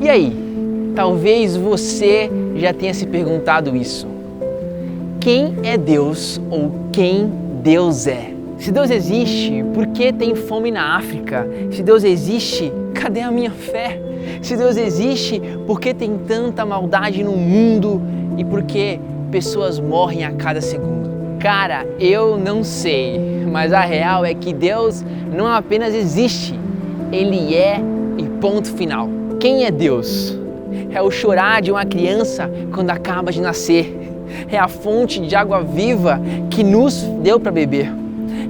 E aí, talvez você já tenha se perguntado isso. Quem é Deus ou quem Deus é? Se Deus existe, por que tem fome na África? Se Deus existe, cadê a minha fé? Se Deus existe, por que tem tanta maldade no mundo e por que pessoas morrem a cada segundo? Cara, eu não sei, mas a real é que Deus não apenas existe, Ele é e ponto final. Quem é Deus? É o chorar de uma criança quando acaba de nascer. É a fonte de água viva que nos deu para beber.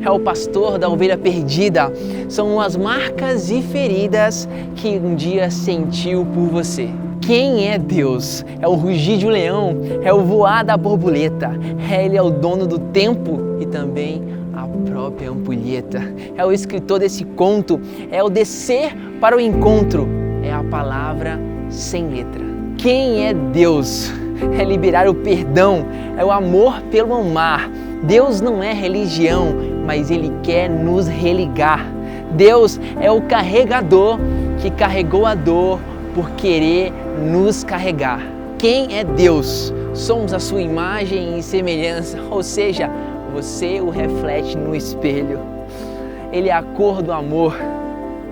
É o pastor da ovelha perdida. São as marcas e feridas que um dia sentiu por você. Quem é Deus? É o rugir de um leão, é o voar da borboleta. Ele é o dono do tempo e também a própria ampulheta. É o escritor desse conto, é o descer para o encontro. É a palavra sem letra. Quem é Deus? É liberar o perdão, é o amor pelo amar. Deus não é religião, mas Ele quer nos religar. Deus é o carregador que carregou a dor por querer nos carregar. Quem é Deus? Somos a sua imagem e semelhança, ou seja, você o reflete no espelho. Ele é a cor do amor,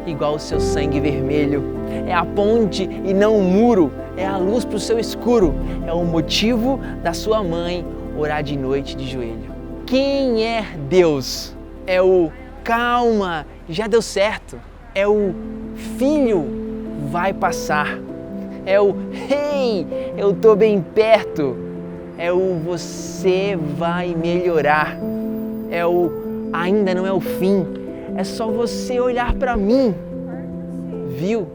igual o seu sangue vermelho. É a ponte e não o muro, é a luz para o seu escuro, é o motivo da sua mãe orar de noite de joelho. Quem é Deus? É o calma, já deu certo. É o filho, vai passar. É o hey, eu tô bem perto. É o você vai melhorar. É o ainda não é o fim. É só você olhar para mim. Viu?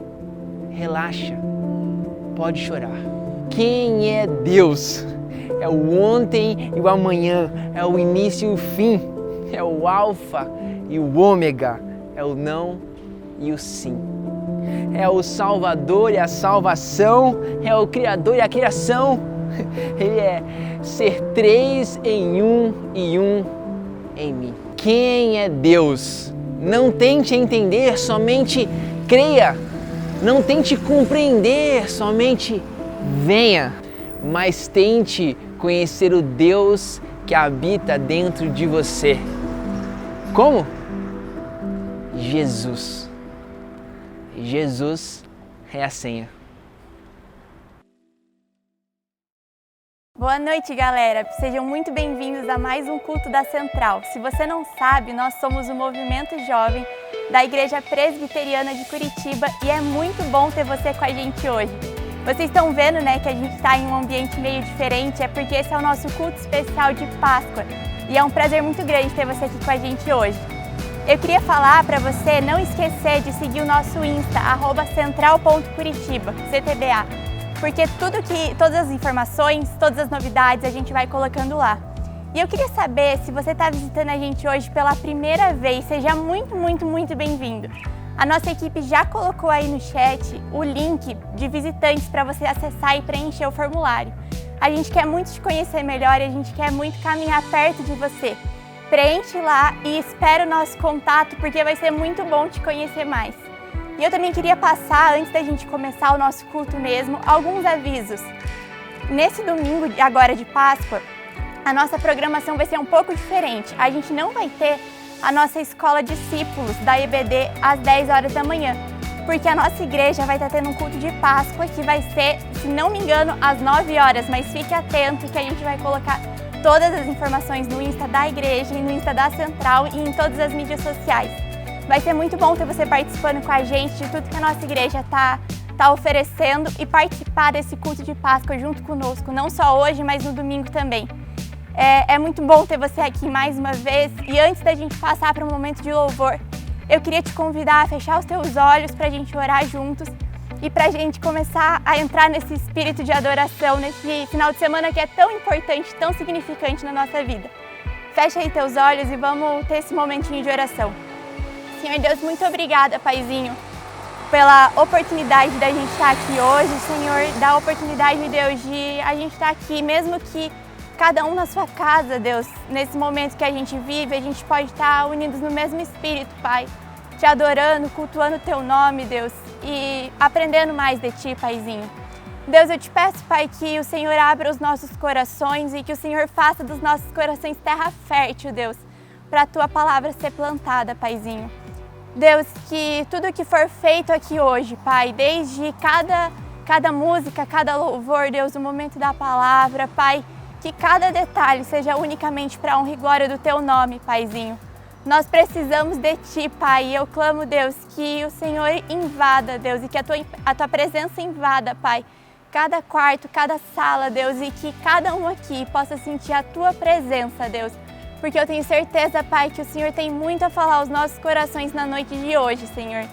Relaxa. Pode chorar. Quem é Deus? É o ontem e o amanhã. É o início e o fim. É o alfa e o ômega. É o não e o sim. É o Salvador e a salvação. É o Criador e a criação. Ele é ser três em um e um em mim. Quem é Deus? Não tente entender, somente creia. Não tente compreender, somente venha. Mas tente conhecer o Deus que habita dentro de você. Como? Jesus. Jesus é a senha. Boa noite, galera! Sejam muito bem-vindos a mais um culto da Central. Se você não sabe, nós somos o Movimento Jovem da Igreja Presbiteriana de Curitiba e é muito bom ter você com a gente hoje. Vocês estão vendo, né, que a gente está em um ambiente meio diferente, é porque esse é o nosso culto especial de Páscoa e é um prazer muito grande ter você aqui com a gente hoje. Eu queria falar para você não esquecer de seguir o nosso Insta, @central.curitiba, CTBA, porque todas as informações, todas as novidades a gente vai colocando lá. E eu queria saber, se você está visitando a gente hoje pela primeira vez, seja muito, muito, muito bem-vindo. A nossa equipe já colocou aí no chat o link de visitantes para você acessar e preencher o formulário. A gente quer muito te conhecer melhor e a gente quer muito caminhar perto de você. Preenche lá e espera o nosso contato, porque vai ser muito bom te conhecer mais. E eu também queria passar, antes da gente começar o nosso culto mesmo, alguns avisos. Nesse domingo agora de Páscoa, a nossa programação vai ser um pouco diferente. A gente não vai ter a nossa escola discípulos da EBD às 10 horas da manhã, porque a nossa igreja vai estar tendo um culto de Páscoa que vai ser, se não me engano, às 9 horas, mas fique atento que a gente vai colocar todas as informações no Insta da igreja e no Insta da Central e em todas as mídias sociais. Vai ser muito bom ter você participando com a gente de tudo que a nossa igreja está oferecendo e participar desse culto de Páscoa junto conosco, não só hoje, mas no domingo também. É muito bom ter você aqui mais uma vez e antes da gente passar para um momento de louvor, eu queria te convidar a fechar os teus olhos para a gente orar juntos e para a gente começar a entrar nesse espírito de adoração, nesse final de semana que é tão importante, tão significante na nossa vida. Fecha aí teus olhos e vamos ter esse momentinho de oração. Senhor Deus, muito obrigada, Paizinho, pela oportunidade da gente estar aqui hoje, Senhor, da oportunidade, Deus, de a gente estar aqui, mesmo que cada um na sua casa, Deus, nesse momento que a gente vive, a gente pode estar unidos no mesmo espírito, Pai, te adorando, cultuando o Teu nome, Deus. e aprendendo mais de Ti, Paizinho. Deus, eu te peço, Pai, que o Senhor abra os nossos corações e que o Senhor faça dos nossos corações terra fértil, Deus, para a Tua palavra ser plantada, Paizinho. Deus, que tudo que for feito aqui hoje, Pai, desde cada música, cada louvor, Deus, o momento da palavra, Pai, que cada detalhe seja unicamente para a honra e glória do Teu nome, Paizinho. Nós precisamos de Ti, Pai, e eu clamo, Deus, que o Senhor invada, Deus, e que a Tua presença invada, Pai, cada quarto, cada sala, Deus, e que cada um aqui possa sentir a Tua presença, Deus, porque eu tenho certeza, Pai, que o Senhor tem muito a falar aos nossos corações na noite de hoje, Senhor.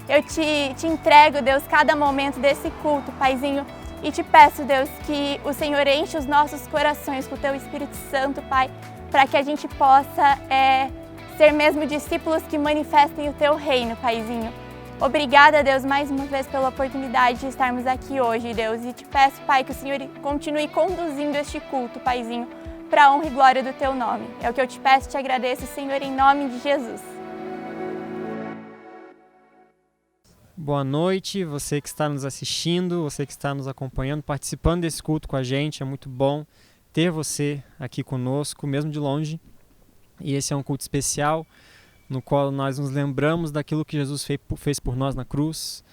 Eu te entrego, Deus, cada momento desse culto, Paizinho, e te peço, Deus, que o Senhor enche os nossos corações com o Teu Espírito Santo, Pai, para que a gente possa ser mesmo discípulos que manifestem o Teu reino, Paizinho. Obrigada, Deus, mais uma vez pela oportunidade de estarmos aqui hoje, Deus. E te peço, Pai, que o Senhor continue conduzindo este culto, Paizinho, para a honra e glória do Teu nome. É o que eu te peço e te agradeço, Senhor, em nome de Jesus. Boa noite, você que está nos assistindo, você que está nos acompanhando, participando desse culto com a gente. É muito bom ter você aqui conosco, mesmo de longe. E esse é um culto especial, no qual nós nos lembramos daquilo que Jesus fez por nós na cruz,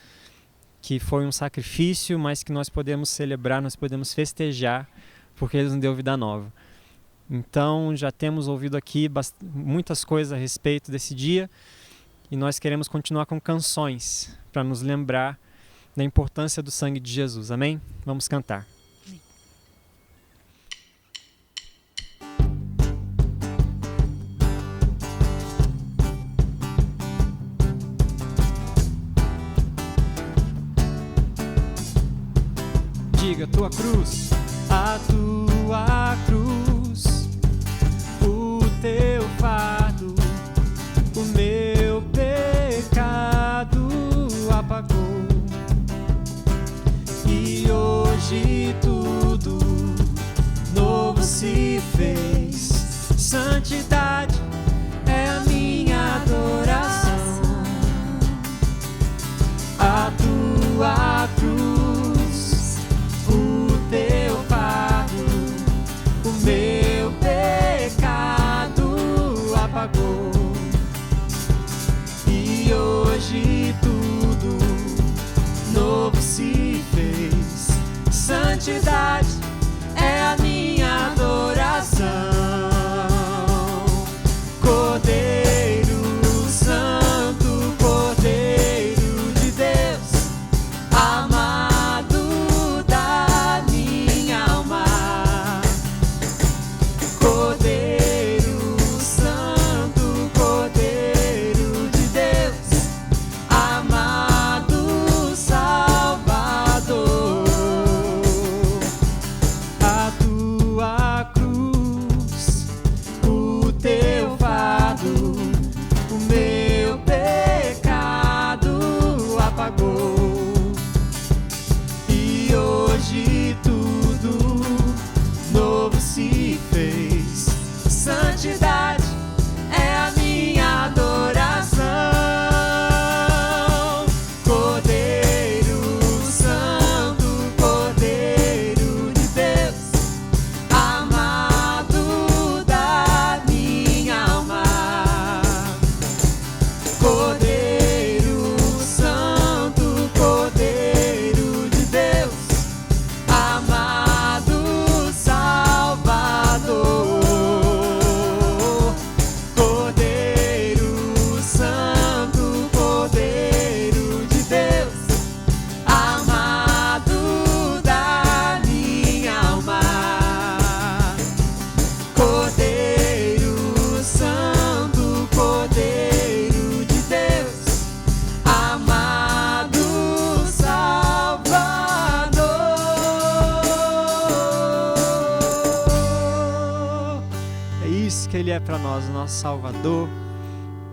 que foi um sacrifício, mas que nós podemos celebrar, nós podemos festejar, porque Ele nos deu vida nova. Então, já temos ouvido aqui muitas coisas a respeito desse dia, e nós queremos continuar com canções, para nos lembrar da importância do sangue de Jesus. Amém? Vamos cantar. Diga, tua cruz, a tua cruz, o teu fardo, o meu pecado apagou. E hoje tudo novo se fez. Santidade é a minha adoração. A tua cruz, o teu fardo, o meu pecado apagou. E hoje tudo novo se fez. Santidade é a minha adoração. Cordeiro Santo, Cordeiro de Deus, amado da minha alma. Cordeiro Santo, Cordeiro de Deus, amado Salvador. A tua cruz, o teu fardo, o meu pecado apagou. E hoje tudo novo se fez. Santidade é a minha adoração. Cordeiro Santo, Cordeiro de Deus, amado da minha alma. Cordeiro Santo, Cordeiro de Deus, amado Salvador. Cordeiro Santo, Cordeiro de Deus, amado da minha alma. Cordeiro Santo, Cordeiro de Deus, amado Salvador. É isso que Ele é para nós, o nosso Salvador,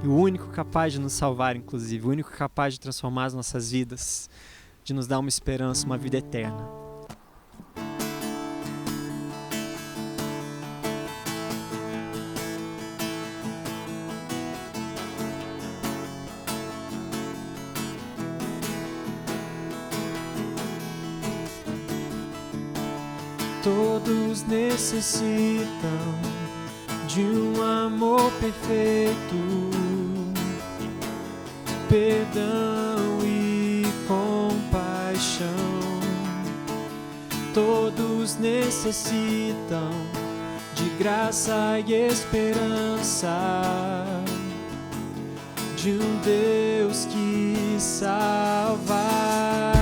e o único capaz de nos salvar, inclusive, o único capaz de transformar as nossas vidas, de nos dar uma esperança, uma vida eterna. Todos necessitam de um amor perfeito, perdão e compaixão. Todos necessitam de graça e esperança, de um Deus que salva.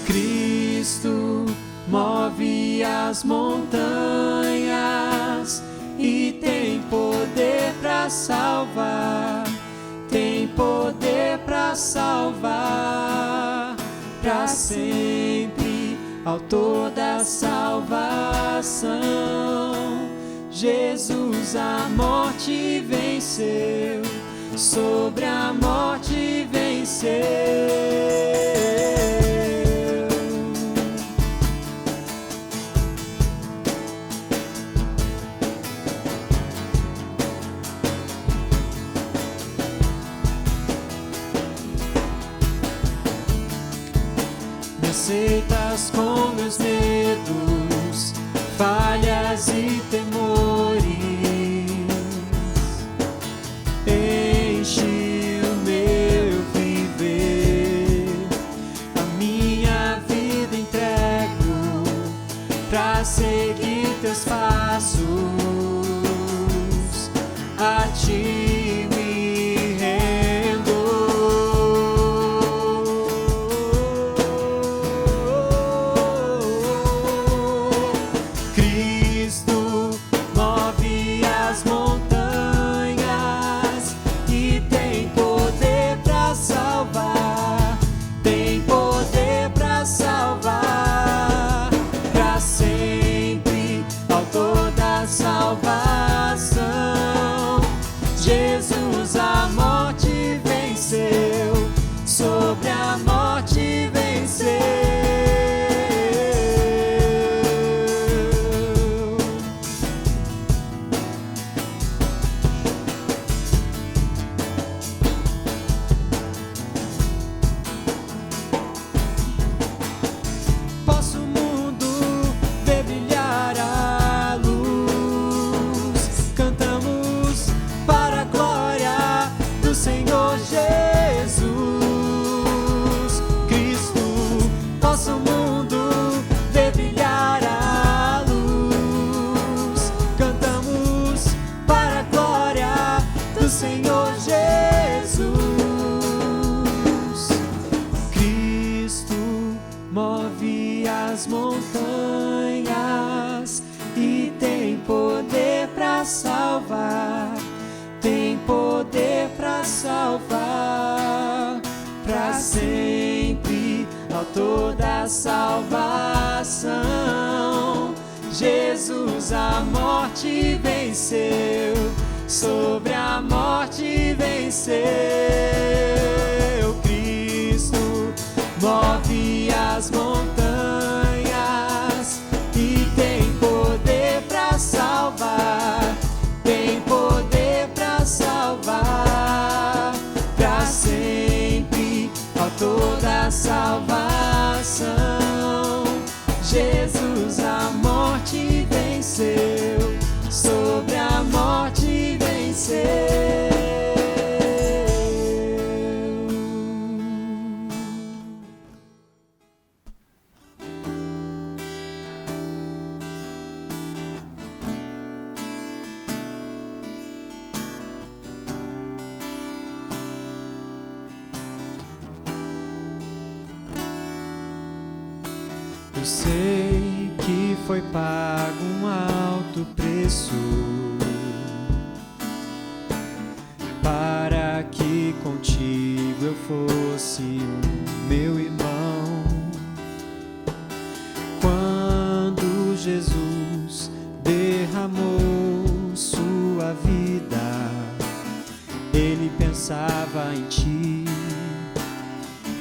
Cristo move as montanhas e tem poder para salvar, tem poder para salvar, para sempre, autor da salvação. Jesus a morte venceu, sobre a morte venceu. Aceitas com meus medos, falhas e temores, enche o meu viver, a minha vida entrego pra seguir teus passos, a ti me rendo. Jesus a morte venceu, sobre a morte venceu. Posso o mundo ver brilhar a luz, cantamos para a glória do Senhor Jesus. Cristo, posso o mundo ver brilhar a luz, cantamos para a glória do Senhor Jesus. Cristo move as montanhas e tem poder para salvar, tem poder para salvar, para sempre, autor da salvação. Jesus a morte venceu, sobre a morte venceu. Cristo move as montanhas e tem poder para salvar, tem poder para salvar, para sempre, autor da salvação. Jesus a morte venceu, sobre a morte venceu. Eu sei que foi pago um alto preço para que contigo eu fosse o meu irmão. Quando Jesus derramou sua vida, ele pensava em ti,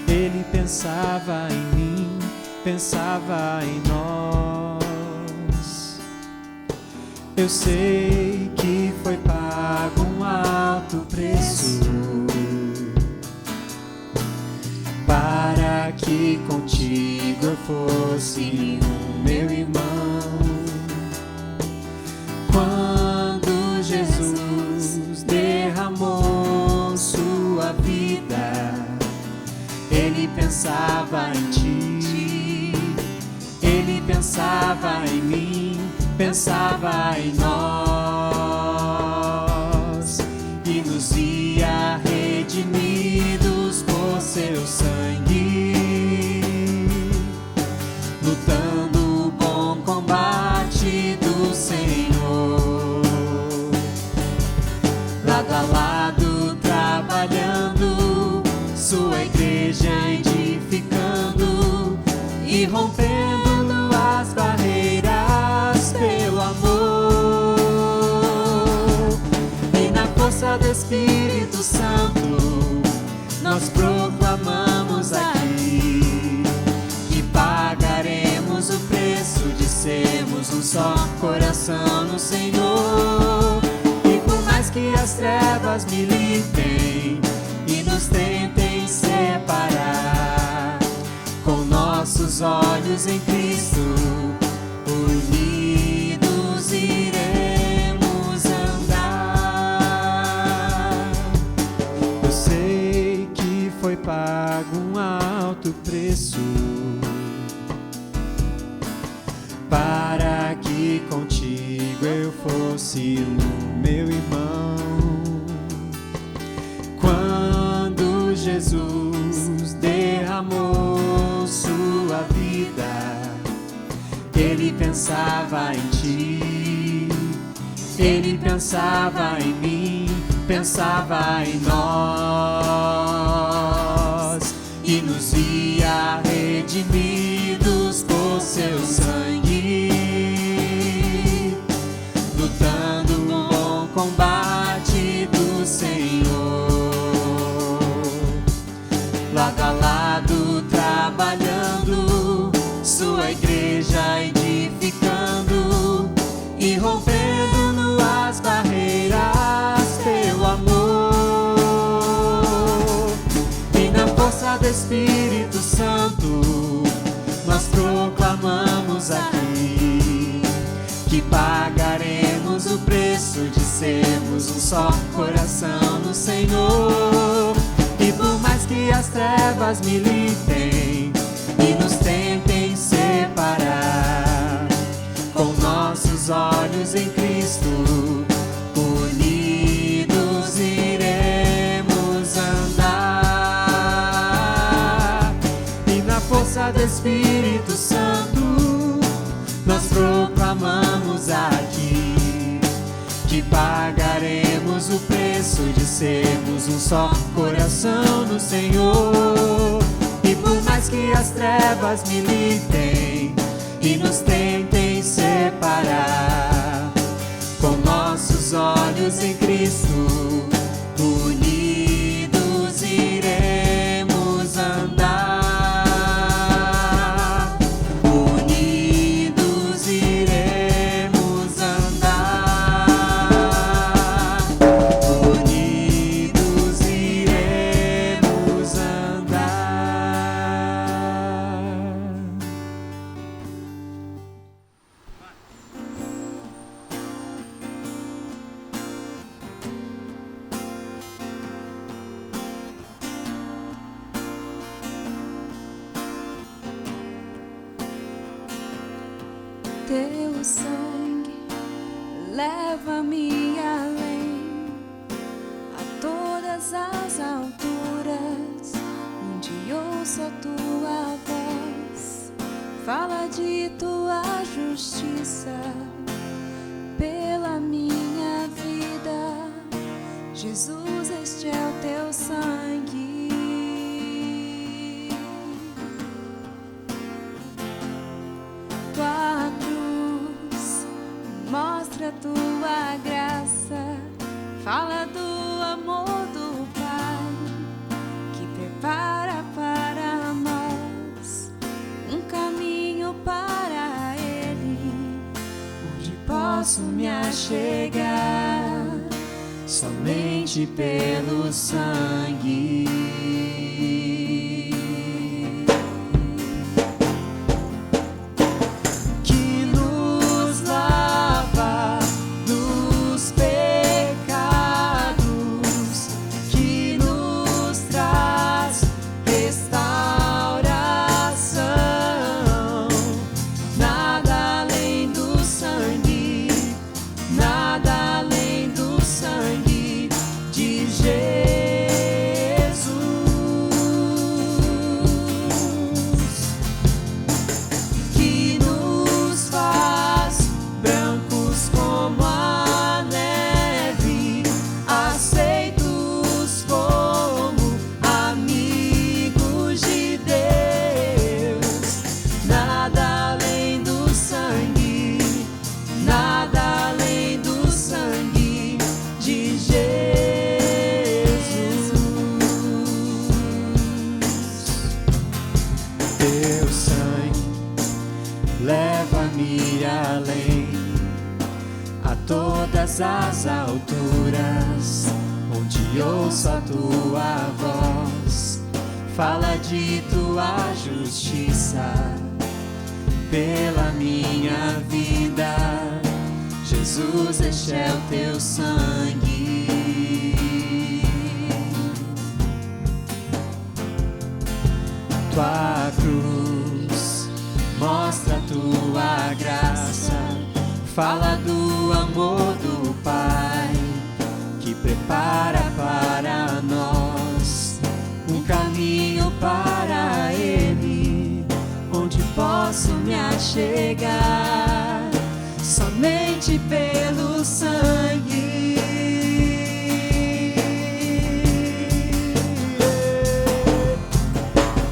ele pensava em mim, pensava em nós. Eu sei que foi pago um alto preço que contigo eu fosse o meu irmão. Quando Jesus derramou sua vida, Ele pensava em ti, Ele pensava em mim, pensava em nós, e nos via redimidos por seu sangue, lutando o bom combate do Senhor, lado a lado trabalhando, sua igreja edificando e rompendo as barreiras pelo amor. E na força do Espírito Santo nós proclamamos aqui que pagaremos o preço de sermos um só coração no Senhor. E por mais que as trevas militem e nos tentem separar, com nossos olhos em Cristo, unidos iremos andar. Eu sei que foi pago um alto preço para que contigo eu fosse o meu irmão. Quando Jesus derramou sua vida, Ele pensava em ti, Ele pensava em mim, pensava em nós, e nos via redimidos por seu sangue, lutando um bom combate do Senhor, lado a lado trabalhando, sua igreja edificando e rompendo as barreiras pelo amor. E na força do Espírito Santo nós proclamamos aqui que pagaremos o preço de sermos um só coração no Senhor. E por mais que as trevas militem e nos tentem separar, com nossos olhos em Cristo, unidos iremos andar. E na força do Espírito Santo nós proclamamos aqui que pagaremos o preço de sermos um só coração no Senhor. E por mais que as trevas militem e nos tentem separar, com nossos olhos em Cristo, unidos iremos andar. Unidos iremos andar. Unidos iremos andar. Teu sangue leva-me além, a todas as alturas, onde ouço a tua voz, fala de tua justiça pela minha vida. Jesus, este é o teu sangue. Tua cruz mostra a tua graça, fala do amor do Pai, que prepara para nós um caminho para Ele, onde posso me achegar somente pelo sangue. as alturas, onde ouço a tua voz. Fala de tua justiça pela minha vida. Jesus, este é o teu sangue. Tua cruz mostra a tua graça. Fala do amor do Pai, que prepara para nós um caminho para Ele, onde posso me achegar somente pelo sangue.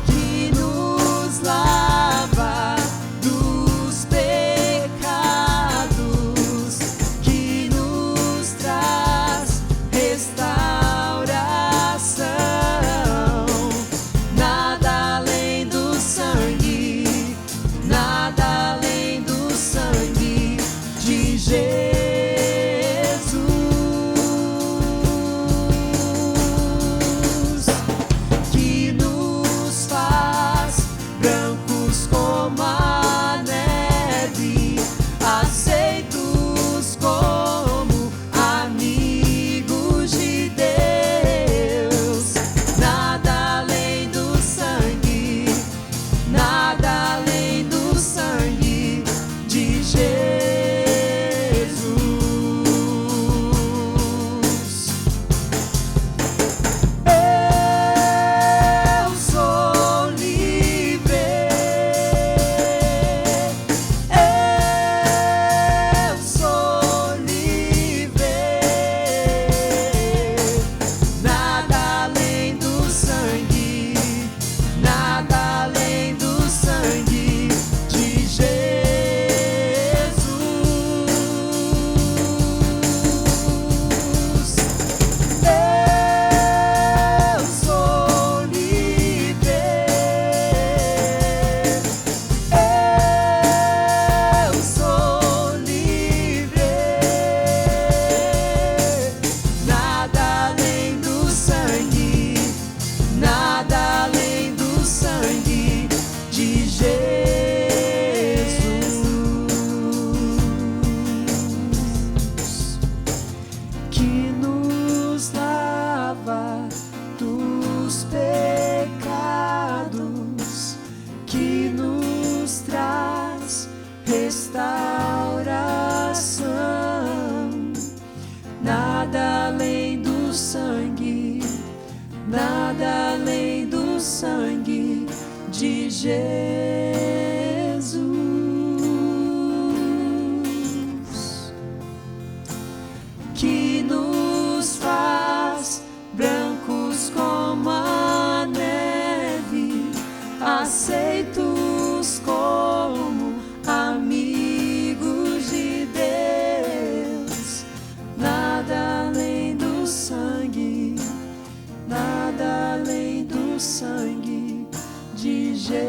Que nos lava dos pecados, que nos traz restauração. Nada além do sangue, nada além do sangue de Jesus. Que nos faz brancos como a neve, aceitos como amigos de Deus. Nada além do sangue, nada além do sangue de Jesus. Eu sou livre, eu sou livre. Nada além do sangue, nada além do sangue de Jesus. Eu sou livre, eu sou livre. Nada além do sangue, nada além do sangue de Jesus, que nos lava dos pecados, que nos traz restauração. Nada além do sangue, nada além do sangue de Jesus. Que nos faz brancos como a neve, aceitos como amigos de Deus. Nada além do sangue, nada além do sangue de Jesus.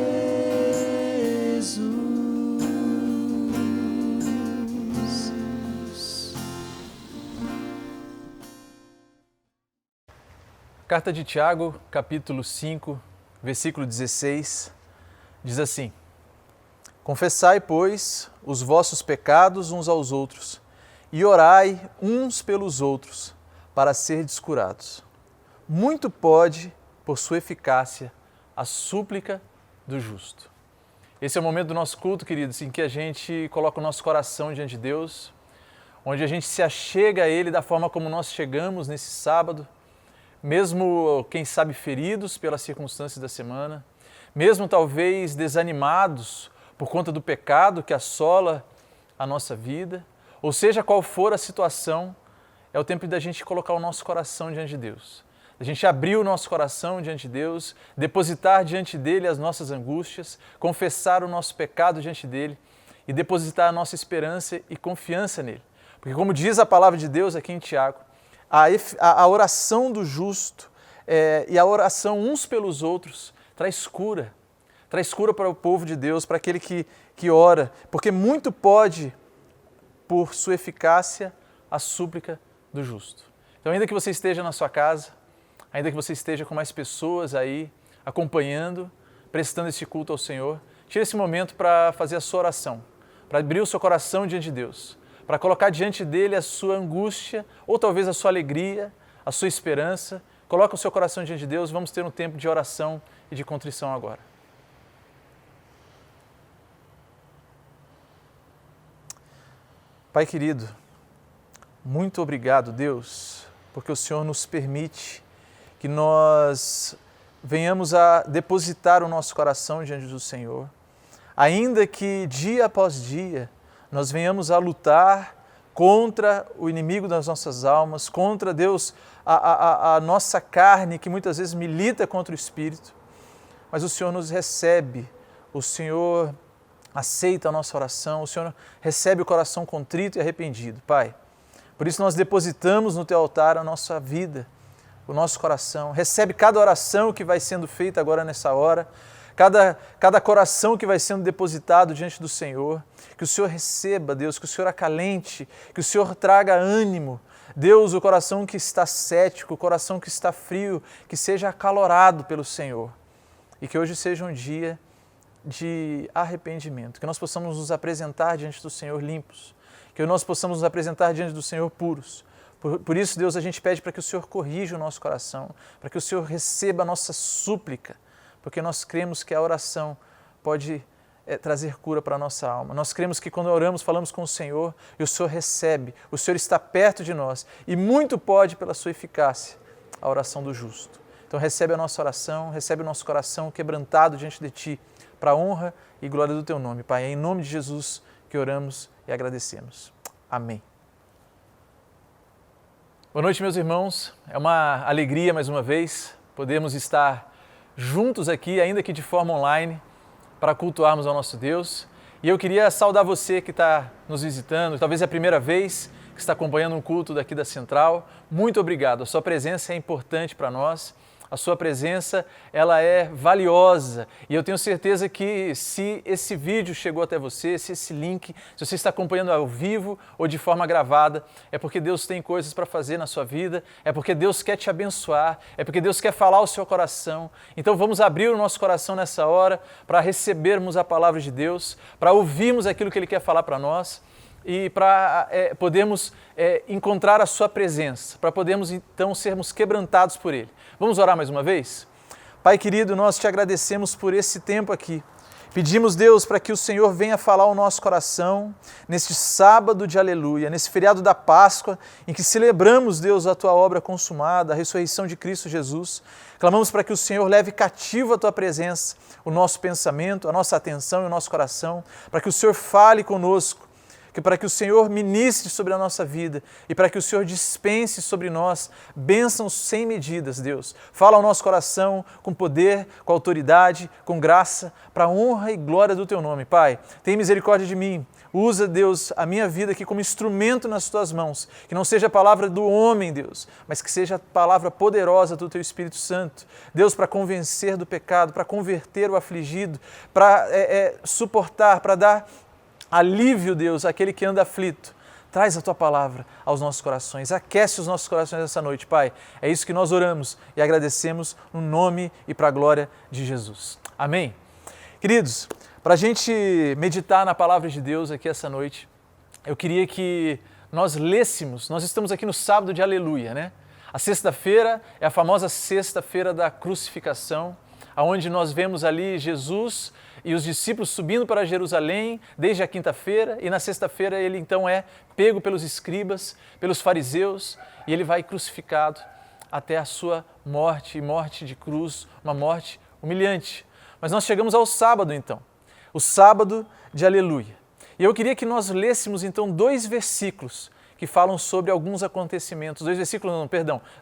Carta de Tiago, capítulo 5, versículo 16, diz assim: Confessai, pois, os vossos pecados uns aos outros, e orai uns pelos outros, para serdes curados. Muito pode, por sua eficácia, a súplica do justo. Esse é o momento do nosso culto, queridos, em que a gente coloca o nosso coração diante de Deus, onde a gente se achega a Ele da forma como nós chegamos nesse sábado, mesmo, quem sabe, feridos pelas circunstâncias da semana, mesmo talvez desanimados por conta do pecado que assola a nossa vida, ou seja, qual for a situação, é o tempo da gente colocar o nosso coração diante de Deus. A gente abrir o nosso coração diante de Deus, depositar diante dEle as nossas angústias, confessar o nosso pecado diante dEle e depositar a nossa esperança e confiança nele. Porque como diz a palavra de Deus aqui em Tiago, a oração do justo e a oração uns pelos outros traz cura para o povo de Deus, para aquele que ora, porque muito pode, por sua eficácia, a súplica do justo. Então, ainda que você esteja na sua casa, ainda que você esteja com mais pessoas aí, acompanhando, prestando esse culto ao Senhor, tire esse momento para fazer a sua oração, para abrir o seu coração diante de Deus, para colocar diante dele a sua angústia, ou talvez a sua alegria, a sua esperança. Coloca o seu coração diante de Deus, vamos ter um tempo de oração e de contrição agora. Pai querido, muito obrigado, Deus, porque o Senhor nos permite que nós venhamos a depositar o nosso coração diante do Senhor, ainda que dia após dia nós venhamos a lutar contra o inimigo das nossas almas, contra Deus, a nossa carne que muitas vezes milita contra o Espírito, mas o Senhor nos recebe, o Senhor aceita a nossa oração, o Senhor recebe o coração contrito e arrependido, Pai. Por isso nós depositamos no Teu altar a nossa vida, o nosso coração. Recebe cada oração que vai sendo feita agora nessa hora, cada coração que vai sendo depositado diante do Senhor. Que o Senhor receba, Deus, que o Senhor acalente, que o Senhor traga ânimo. Deus, o coração que está cético, o coração que está frio, que seja acalorado pelo Senhor. E que hoje seja um dia de arrependimento, que nós possamos nos apresentar diante do Senhor limpos, que nós possamos nos apresentar diante do Senhor puros. Por isso, Deus, a gente pede para que o Senhor corrija o nosso coração, para que o Senhor receba a nossa súplica, porque nós cremos que a oração pode trazer cura para a nossa alma. Nós cremos que quando oramos, falamos com o Senhor e o Senhor recebe, o Senhor está perto de nós e muito pode, pela sua eficácia, a oração do justo. Então recebe a nossa oração, recebe o nosso coração quebrantado diante de Ti, para a honra e glória do Teu nome, Pai. É em nome de Jesus que oramos e agradecemos. Amém. Boa noite, meus irmãos. É uma alegria, mais uma vez, podermos estar juntos aqui, ainda que de forma online, para cultuarmos ao nosso Deus. E eu queria saudar você que está nos visitando, talvez é a primeira vez que está acompanhando um culto daqui da Central. Muito obrigado. A sua presença é importante para nós. A sua presença, ela é valiosa e eu tenho certeza que se esse vídeo chegou até você, se esse link, se você está acompanhando ao vivo ou de forma gravada, é porque Deus tem coisas para fazer na sua vida, é porque Deus quer te abençoar, é porque Deus quer falar ao seu coração. Então vamos abrir o nosso coração nessa hora para recebermos a palavra de Deus, para ouvirmos aquilo que Ele quer falar para nós e para podermos encontrar a sua presença, para podermos então sermos quebrantados por Ele. Vamos orar mais uma vez? Pai querido, nós te agradecemos por esse tempo aqui. Pedimos, Deus, para que o Senhor venha falar ao nosso coração neste sábado de aleluia, nesse feriado da Páscoa, em que celebramos, Deus, a Tua obra consumada, a ressurreição de Cristo Jesus. Clamamos para que o Senhor leve cativo a Tua presença, o nosso pensamento, a nossa atenção e o nosso coração, para que o Senhor fale conosco, para que o Senhor ministre sobre a nossa vida e para que o Senhor dispense sobre nós bênçãos sem medidas, Deus. Fala ao nosso coração com poder, com autoridade, com graça, para a honra e glória do Teu nome. Pai, tem misericórdia de mim. Usa, Deus, a minha vida aqui como instrumento nas Tuas mãos. Que não seja a palavra do homem, Deus, mas que seja a palavra poderosa do Teu Espírito Santo. Deus, para convencer do pecado, para converter o afligido, para suportar, para dar alívio, Deus, àquele que anda aflito. Traz a Tua palavra aos nossos corações, aquece os nossos corações essa noite, Pai. É isso que nós oramos e agradecemos no nome e para a glória de Jesus. Amém? Queridos, para a gente meditar na palavra de Deus aqui essa noite, eu queria que nós lêssemos, nós estamos aqui no sábado de aleluia, né? A sexta-feira é a famosa sexta-feira da crucificação, onde nós vemos ali Jesus e os discípulos subindo para Jerusalém desde a quinta-feira e na sexta-feira ele então é pego pelos escribas, pelos fariseus e ele vai crucificado até a sua morte, e morte de cruz, uma morte humilhante. Mas nós chegamos ao sábado então, o sábado de aleluia. E eu queria que nós lêssemos então dois versículos que falam sobre alguns acontecimentos,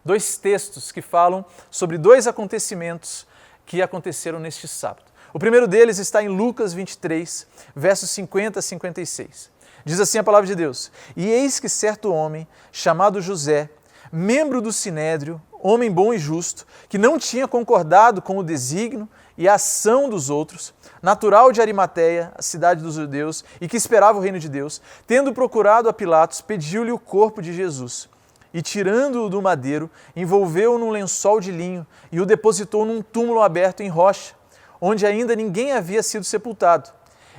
dois textos que falam sobre dois acontecimentos que aconteceram neste sábado. O primeiro deles está em Lucas 23, versos 50 a 56. Diz assim a palavra de Deus: E eis que certo homem, chamado José, membro do Sinédrio, homem bom e justo, que não tinha concordado com o desígnio e a ação dos outros, natural de Arimateia, a cidade dos judeus, e que esperava o reino de Deus, tendo procurado a Pilatos, pediu-lhe o corpo de Jesus. E tirando-o do madeiro, envolveu-o num lençol de linho e o depositou num túmulo aberto em rocha, onde ainda ninguém havia sido sepultado.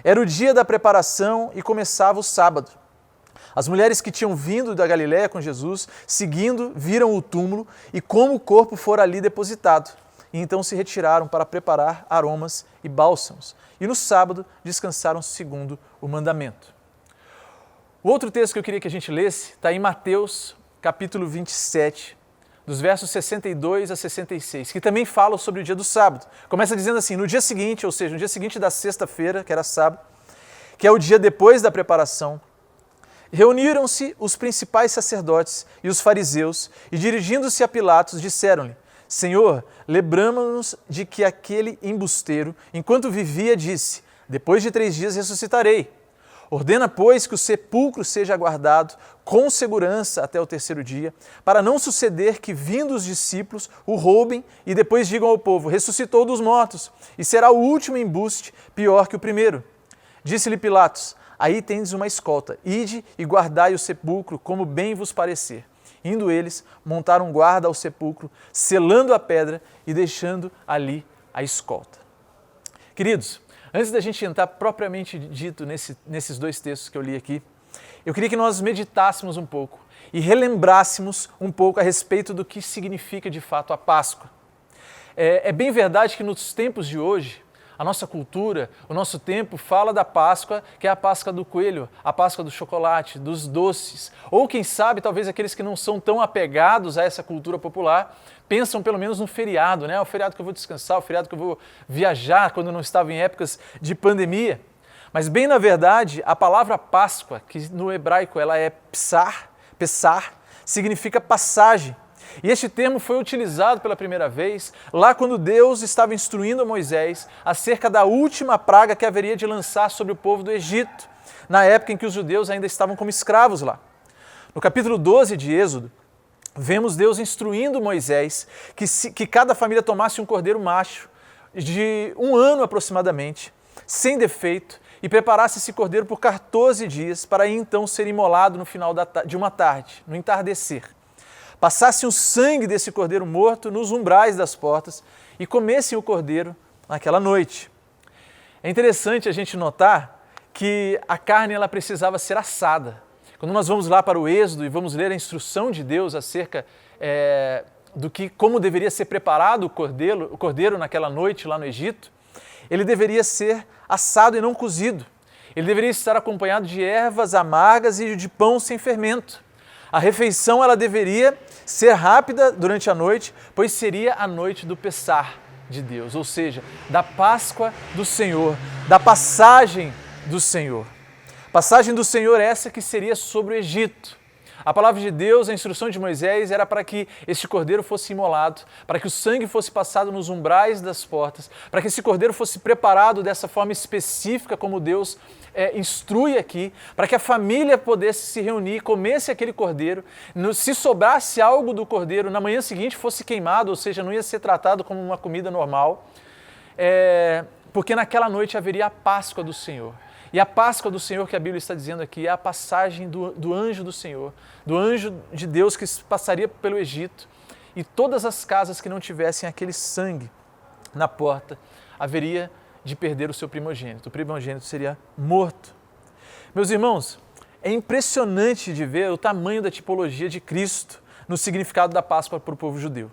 Era o dia da preparação e começava o sábado. As mulheres que tinham vindo da Galiléia com Jesus, seguindo, viram o túmulo e como o corpo fora ali depositado. E então se retiraram para preparar aromas e bálsamos. E no sábado descansaram segundo o mandamento. O outro texto que eu queria que a gente lesse está em Mateus, capítulo 27, dos versos 62 a 66, que também fala sobre o dia do sábado. Começa dizendo assim, no dia seguinte, ou seja, no dia seguinte da sexta-feira, que era sábado, que é o dia depois da preparação, reuniram-se os principais sacerdotes e os fariseus e, dirigindo-se a Pilatos, disseram-lhe: Senhor, lembramos-nos de que aquele embusteiro, enquanto vivia, disse: depois de 3 dias ressuscitarei. Ordena, pois, que o sepulcro seja guardado com segurança até o 3º dia, para não suceder que, vindo os discípulos, o roubem e depois digam ao povo: ressuscitou dos mortos, e será o último embuste pior que o primeiro. Disse-lhe Pilatos: aí tendes uma escolta, ide e guardai o sepulcro como bem vos parecer. Indo eles, montaram guarda ao sepulcro, selando a pedra e deixando ali a escolta. Queridos, antes da gente entrar propriamente dito nesses 2 textos que eu li aqui, eu queria que nós meditássemos um pouco e relembrássemos um pouco a respeito do que significa de fato a Páscoa. É bem verdade que nos tempos de hoje, a nossa cultura, o nosso tempo fala da Páscoa, que é a Páscoa do coelho, a Páscoa do chocolate, dos doces. Ou quem sabe, talvez aqueles que não são tão apegados a essa cultura popular, pensam pelo menos no feriado, né? O feriado que eu vou descansar, o feriado que eu vou viajar quando não estava em épocas de pandemia. Mas bem na verdade, a palavra Páscoa, que no hebraico ela é Pessar, significa passagem. E este termo foi utilizado pela primeira vez lá quando Deus estava instruindo a Moisés acerca da última praga que haveria de lançar sobre o povo do Egito, na época em que os judeus ainda estavam como escravos lá. No capítulo 12 de Êxodo, vemos Deus instruindo Moisés que cada família tomasse um cordeiro macho de 1 ano aproximadamente, sem defeito, e preparasse esse cordeiro por 14 dias para então ser imolado no final de uma tarde, no entardecer. Passassem o sangue desse cordeiro morto nos umbrais das portas e comessem o cordeiro naquela noite. É interessante a gente notar que a carne ela precisava ser assada. Quando nós vamos lá para o Êxodo e vamos ler a instrução de Deus acerca como deveria ser preparado o cordeiro naquela noite lá no Egito, ele deveria ser assado e não cozido. Ele deveria estar acompanhado de ervas amargas e de pão sem fermento. A refeição ela deveria ser rápida durante a noite, pois seria a noite do Pessar de Deus, ou seja, da Páscoa do Senhor, da passagem do Senhor. Passagem do Senhor essa que seria sobre o Egito. A palavra de Deus, a instrução de Moisés era para que este cordeiro fosse imolado, para que o sangue fosse passado nos umbrais das portas, para que esse cordeiro fosse preparado dessa forma específica como Deus instrui aqui, para que a família pudesse se reunir, comesse aquele cordeiro, se sobrasse algo do cordeiro, na manhã seguinte fosse queimado, ou seja, não ia ser tratado como uma comida normal, porque naquela noite haveria a Páscoa do Senhor. E a Páscoa do Senhor que a Bíblia está dizendo aqui é a passagem do anjo do Senhor, do anjo de Deus que passaria pelo Egito, e todas as casas que não tivessem aquele sangue na porta haveria de perder o seu primogênito. O primogênito seria morto. Meus irmãos, é impressionante de ver o tamanho da tipologia de Cristo no significado da Páscoa para o povo judeu.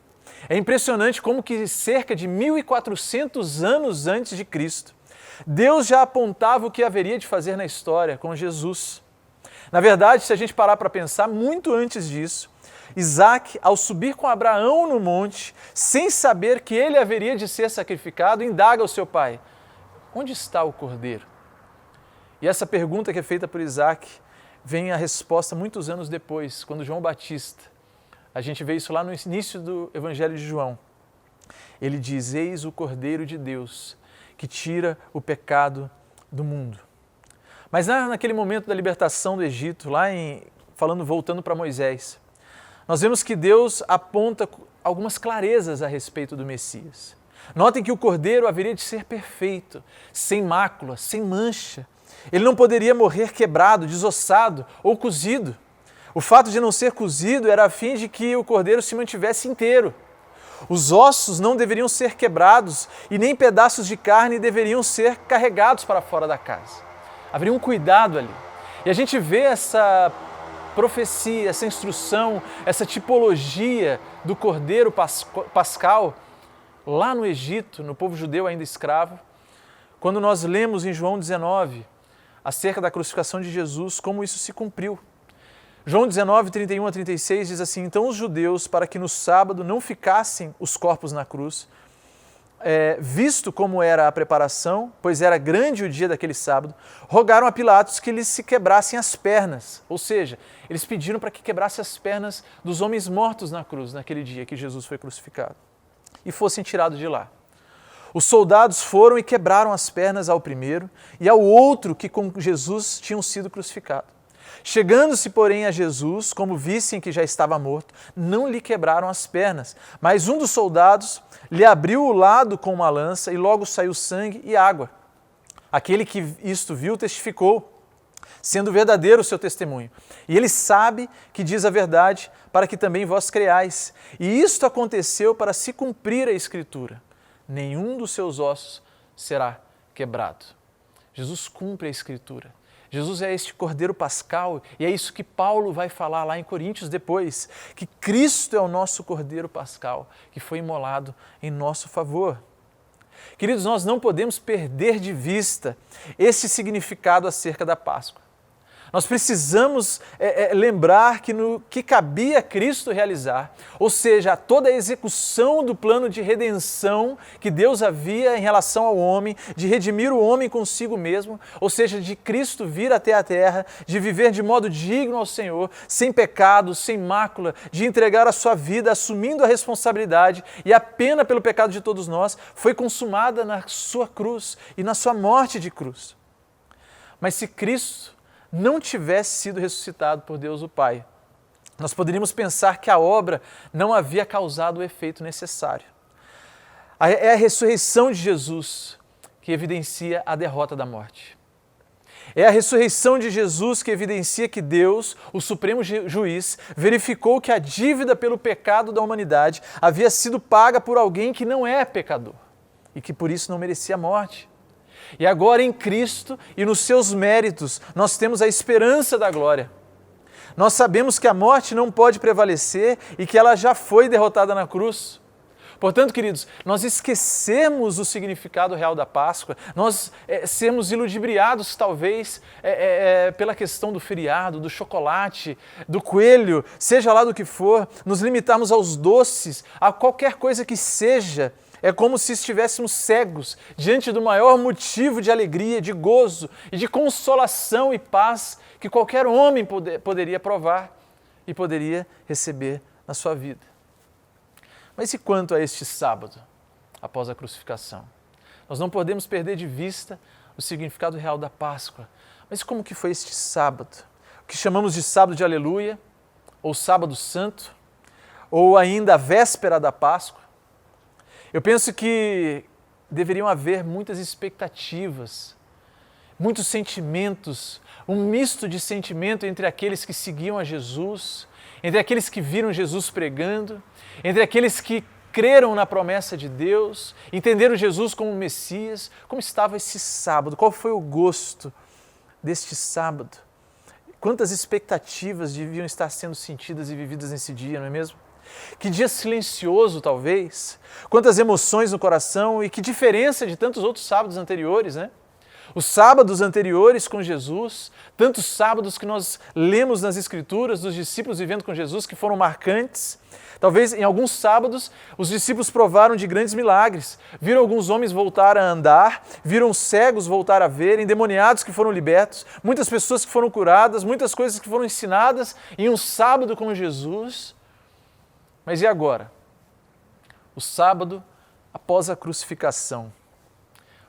É impressionante como que cerca de 1400 anos antes de Cristo, Deus já apontava o que haveria de fazer na história com Jesus. Na verdade, se a gente parar para pensar, muito antes disso, Isaac, ao subir com Abraão no monte, sem saber que ele haveria de ser sacrificado, indaga ao seu pai: onde está o cordeiro? E essa pergunta que é feita por Isaac vem a resposta muitos anos depois, quando João Batista, a gente vê isso lá no início do Evangelho de João, ele diz: eis o Cordeiro de Deus, que tira o pecado do mundo. Mas naquele momento da libertação do Egito, voltando para Moisés, nós vemos que Deus aponta algumas clarezas a respeito do Messias. Notem que o cordeiro haveria de ser perfeito, sem mácula, sem mancha. Ele não poderia morrer quebrado, desossado ou cozido. O fato de não ser cozido era a fim de que o cordeiro se mantivesse inteiro. Os ossos não deveriam ser quebrados e nem pedaços de carne deveriam ser carregados para fora da casa. Haveria um cuidado ali. E a gente vê essa profecia, essa instrução, essa tipologia do cordeiro pascal lá no Egito, no povo judeu ainda escravo, quando nós lemos em João 19 acerca da crucificação de Jesus, como isso se cumpriu. João 19, 31 a 36 diz assim: então os judeus, para que no sábado não ficassem os corpos na cruz, visto como era a preparação, pois era grande o dia daquele sábado, rogaram a Pilatos que lhes se quebrassem as pernas. Ou seja, eles pediram para que quebrasse as pernas dos homens mortos na cruz, naquele dia que Jesus foi crucificado, e fossem tirados de lá. Os soldados foram e quebraram as pernas ao primeiro e ao outro que com Jesus tinham sido crucificados. Chegando-se, porém, a Jesus, como vissem que já estava morto, não lhe quebraram as pernas, mas um dos soldados lhe abriu o lado com uma lança e logo saiu sangue e água. Aquele que isto viu testificou, sendo verdadeiro o seu testemunho. E ele sabe que diz a verdade, para que também vós creais. E isto aconteceu para se cumprir a Escritura: nenhum dos seus ossos será quebrado. Jesus cumpre a Escritura. Jesus é este cordeiro pascal e é isso que Paulo vai falar lá em Coríntios depois, que Cristo é o nosso cordeiro pascal, que foi imolado em nosso favor. Queridos, nós não podemos perder de vista esse significado acerca da Páscoa. Nós precisamos lembrar que no que cabia a Cristo realizar, ou seja, toda a execução do plano de redenção que Deus havia em relação ao homem, de redimir o homem consigo mesmo, ou seja, de Cristo vir até a terra, de viver de modo digno ao Senhor, sem pecado, sem mácula, de entregar a sua vida, assumindo a responsabilidade e a pena pelo pecado de todos nós, foi consumada na sua cruz e na sua morte de cruz. Mas se Cristo não tivesse sido ressuscitado por Deus o Pai, nós poderíamos pensar que a obra não havia causado o efeito necessário. É a ressurreição de Jesus que evidencia a derrota da morte. É a ressurreição de Jesus que evidencia que Deus, o Supremo Juiz, verificou que a dívida pelo pecado da humanidade havia sido paga por alguém que não é pecador e que por isso não merecia a morte. E agora em Cristo e nos seus méritos nós temos a esperança da glória. Nós sabemos que a morte não pode prevalecer e que ela já foi derrotada na cruz. Portanto, queridos, nós esquecemos o significado real da Páscoa, nós sermos iludibriados talvez pela questão do feriado, do chocolate, do coelho, seja lá do que for, nos limitarmos aos doces, a qualquer coisa que seja. É como se estivéssemos cegos diante do maior motivo de alegria, de gozo e de consolação e paz que qualquer homem poderia provar e poderia receber na sua vida. Mas e quanto a este sábado, após a crucificação? Nós não podemos perder de vista o significado real da Páscoa. Mas como que foi este sábado? O que chamamos de sábado de aleluia, ou sábado santo, ou ainda a véspera da Páscoa? Eu penso que deveriam haver muitas expectativas, muitos sentimentos, um misto de sentimento entre aqueles que seguiam a Jesus, entre aqueles que viram Jesus pregando, entre aqueles que creram na promessa de Deus, entenderam Jesus como Messias. Como estava esse sábado? Qual foi o gosto deste sábado? Quantas expectativas deviam estar sendo sentidas e vividas nesse dia, não é mesmo? Que dia silencioso, talvez. Quantas emoções no coração e que diferença de tantos outros sábados anteriores, né? Os sábados anteriores com Jesus, tantos sábados que nós lemos nas Escrituras dos discípulos vivendo com Jesus que foram marcantes. Talvez em alguns sábados os discípulos provaram de grandes milagres. Viram alguns homens voltar a andar, viram cegos voltar a ver, endemoniados que foram libertos, muitas pessoas que foram curadas, muitas coisas que foram ensinadas em um sábado com Jesus. Mas e agora? O sábado após a crucificação.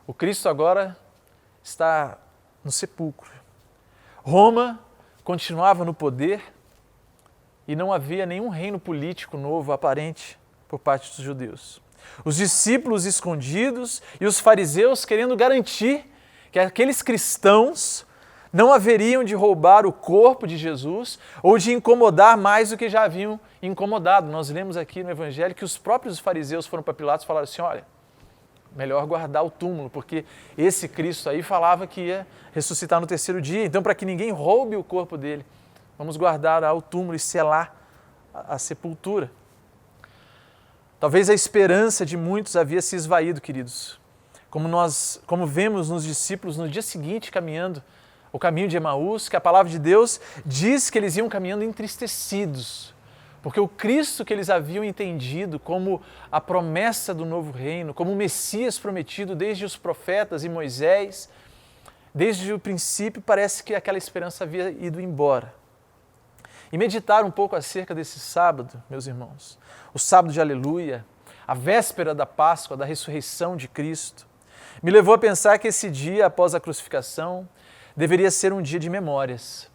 O Cristo agora está no sepulcro. Roma continuava no poder e não havia nenhum reino político novo aparente por parte dos judeus. Os discípulos escondidos e os fariseus querendo garantir que aqueles cristãos não haveriam de roubar o corpo de Jesus ou de incomodar mais do que já haviam incomodado. Nós lemos aqui no Evangelho que os próprios fariseus foram para Pilatos e falaram assim, olha, melhor guardar o túmulo, porque esse Cristo aí falava que ia ressuscitar no terceiro dia, então para que ninguém roube o corpo dele, vamos guardar o túmulo e selar a sepultura. Talvez a esperança de muitos havia se esvaído, queridos. Como vemos nos discípulos no dia seguinte caminhando o caminho de Emaús, que a palavra de Deus diz que eles iam caminhando entristecidos, porque o Cristo que eles haviam entendido como a promessa do novo reino, como o Messias prometido desde os profetas e Moisés, desde o princípio parece que aquela esperança havia ido embora. E meditar um pouco acerca desse sábado, meus irmãos, o sábado de Aleluia, a véspera da Páscoa, da ressurreição de Cristo, me levou a pensar que esse dia após a crucificação deveria ser um dia de memórias,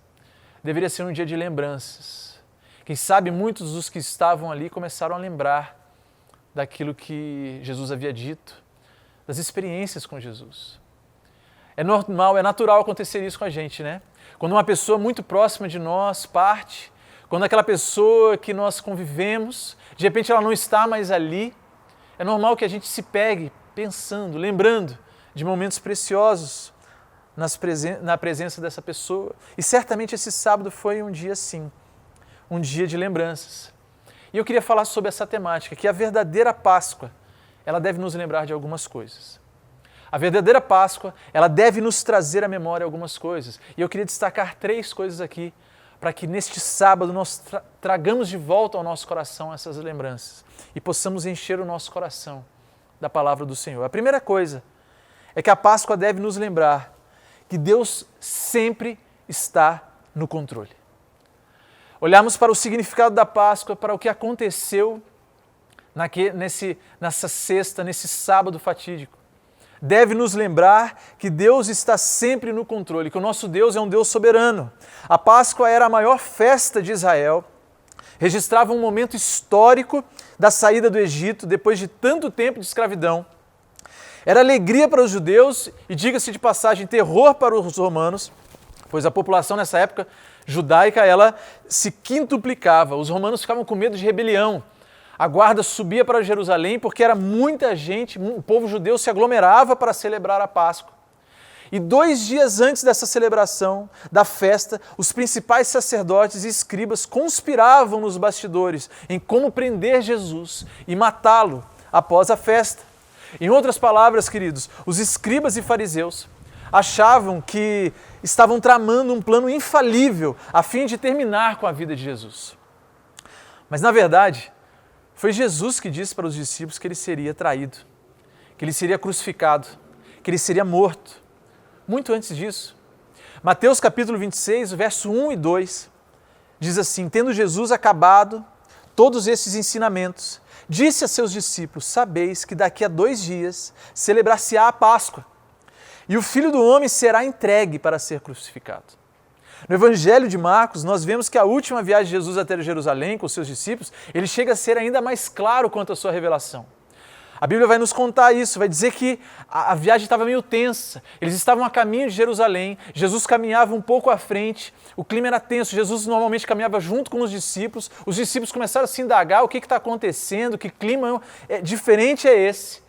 deveria ser um dia de lembranças. Quem sabe muitos dos que estavam ali começaram a lembrar daquilo que Jesus havia dito, das experiências com Jesus. É normal, é natural acontecer isso com a gente, né? Quando uma pessoa muito próxima de nós parte, quando aquela pessoa que nós convivemos, de repente ela não está mais ali, é normal que a gente se pegue pensando, lembrando de momentos preciosos na presença dessa pessoa. E certamente esse sábado foi um dia assim, um dia de lembranças. E eu queria falar sobre essa temática, que a verdadeira Páscoa, ela deve nos lembrar de algumas coisas. A verdadeira Páscoa, ela deve nos trazer à memória algumas coisas. E eu queria destacar 3 coisas aqui, para que neste sábado nós tragamos de volta ao nosso coração essas lembranças e possamos encher o nosso coração da palavra do Senhor. A primeira coisa é que a Páscoa deve nos lembrar que Deus sempre está no controle. Olharmos para o significado da Páscoa, para o que aconteceu nessa sexta, nesse sábado fatídico. Deve nos lembrar que Deus está sempre no controle, que o nosso Deus é um Deus soberano. A Páscoa era a maior festa de Israel, registrava um momento histórico da saída do Egito depois de tanto tempo de escravidão. Era alegria para os judeus e, diga-se de passagem, terror para os romanos, pois a população nessa época judaica ela se quintuplicava. Os romanos ficavam com medo de rebelião. A guarda subia para Jerusalém porque era muita gente, o povo judeu se aglomerava para celebrar a Páscoa. E 2 dias antes dessa celebração, da festa, os principais sacerdotes e escribas conspiravam nos bastidores em como prender Jesus e matá-lo após a festa. Em outras palavras, queridos, os escribas e fariseus achavam que estavam tramando um plano infalível a fim de terminar com a vida de Jesus. Mas, na verdade, foi Jesus que disse para os discípulos que ele seria traído, que ele seria crucificado, que ele seria morto. Muito antes disso. Mateus capítulo 26, verso 1 e 2, diz assim, tendo Jesus acabado todos esses ensinamentos, disse a seus discípulos, sabeis que daqui a 2 dias celebrar-se-á a Páscoa, e o Filho do Homem será entregue para ser crucificado. No Evangelho de Marcos, nós vemos que a última viagem de Jesus até Jerusalém com os seus discípulos, ele chega a ser ainda mais claro quanto à sua revelação. A Bíblia vai nos contar isso, vai dizer que a viagem estava meio tensa, eles estavam a caminho de Jerusalém, Jesus caminhava um pouco à frente, o clima era tenso, Jesus normalmente caminhava junto com os discípulos começaram a se indagar o que está acontecendo, que clima diferente é esse.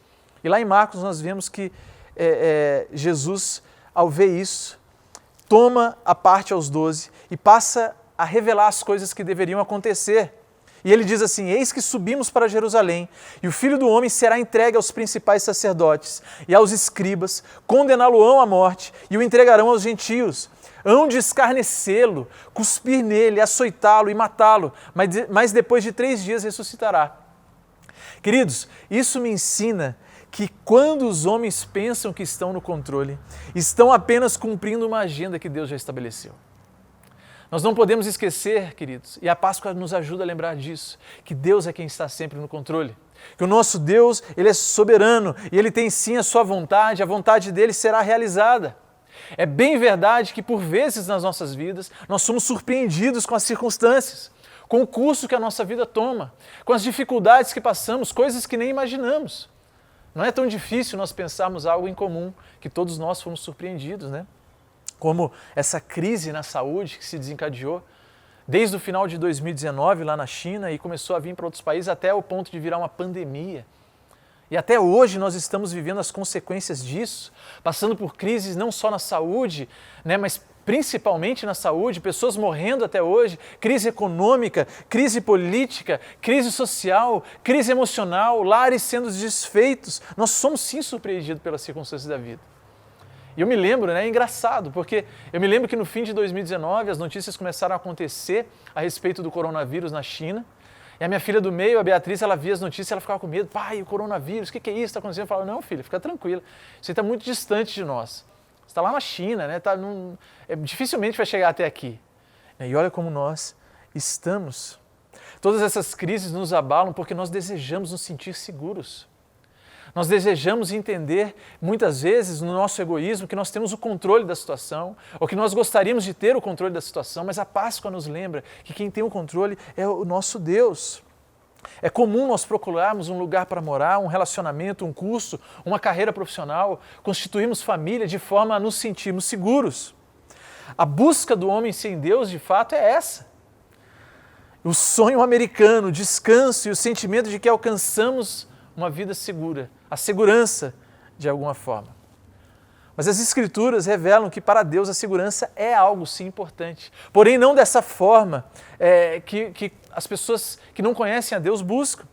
E lá em Marcos nós vemos que Jesus, ao ver isso, toma a parte aos 12 e passa a revelar as coisas que deveriam acontecer. E ele diz assim, eis que subimos para Jerusalém, e o Filho do Homem será entregue aos principais sacerdotes e aos escribas, condená-lo-ão à morte e o entregarão aos gentios. Hão de escarnecê-lo, cuspir nele, açoitá-lo e matá-lo, mas depois de 3 dias ressuscitará. Queridos, isso me ensina que quando os homens pensam que estão no controle, estão apenas cumprindo uma agenda que Deus já estabeleceu. Nós não podemos esquecer, queridos, e a Páscoa nos ajuda a lembrar disso, que Deus é quem está sempre no controle. Que o nosso Deus, Ele é soberano e Ele tem sim a sua vontade, a vontade dEle será realizada. É bem verdade que por vezes nas nossas vidas nós somos surpreendidos com as circunstâncias, com o curso que a nossa vida toma, com as dificuldades que passamos, coisas que nem imaginamos. Não é tão difícil nós pensarmos algo em comum, que todos nós fomos surpreendidos, né? Como essa crise na saúde que se desencadeou desde o final de 2019 lá na China e começou a vir para outros países até o ponto de virar uma pandemia. E até hoje nós estamos vivendo as consequências disso, passando por crises não só na saúde, né, mas principalmente na saúde, pessoas morrendo até hoje, crise econômica, crise política, crise social, crise emocional, lares sendo desfeitos. Nós somos sim surpreendidos pelas circunstâncias da vida. E eu me lembro, né, é engraçado, porque eu me lembro que no fim de 2019 as notícias começaram a acontecer a respeito do coronavírus na China. E a minha filha do meio, a Beatriz, ela via as notícias, ela ficava com medo. Pai, o coronavírus, o que é isso? Está acontecendo? Eu falava, não, filha, fica tranquila. Isso aí está muito distante de nós. Você está lá na China, né? Dificilmente vai chegar até aqui. E olha como nós estamos. Todas essas crises nos abalam porque nós desejamos nos sentir seguros. Nós desejamos entender, muitas vezes, no nosso egoísmo, que nós temos o controle da situação, ou que nós gostaríamos de ter o controle da situação, mas a Páscoa nos lembra que quem tem o controle é o nosso Deus. É comum nós procurarmos um lugar para morar, um relacionamento, um curso, uma carreira profissional, constituirmos família de forma a nos sentirmos seguros. A busca do homem sem Deus, de fato, é essa. O sonho americano, o descanso e o sentimento de que alcançamos uma vida segura, a segurança de alguma forma. Mas as Escrituras revelam que para Deus a segurança é algo sim importante, porém não dessa forma que as pessoas que não conhecem a Deus buscam,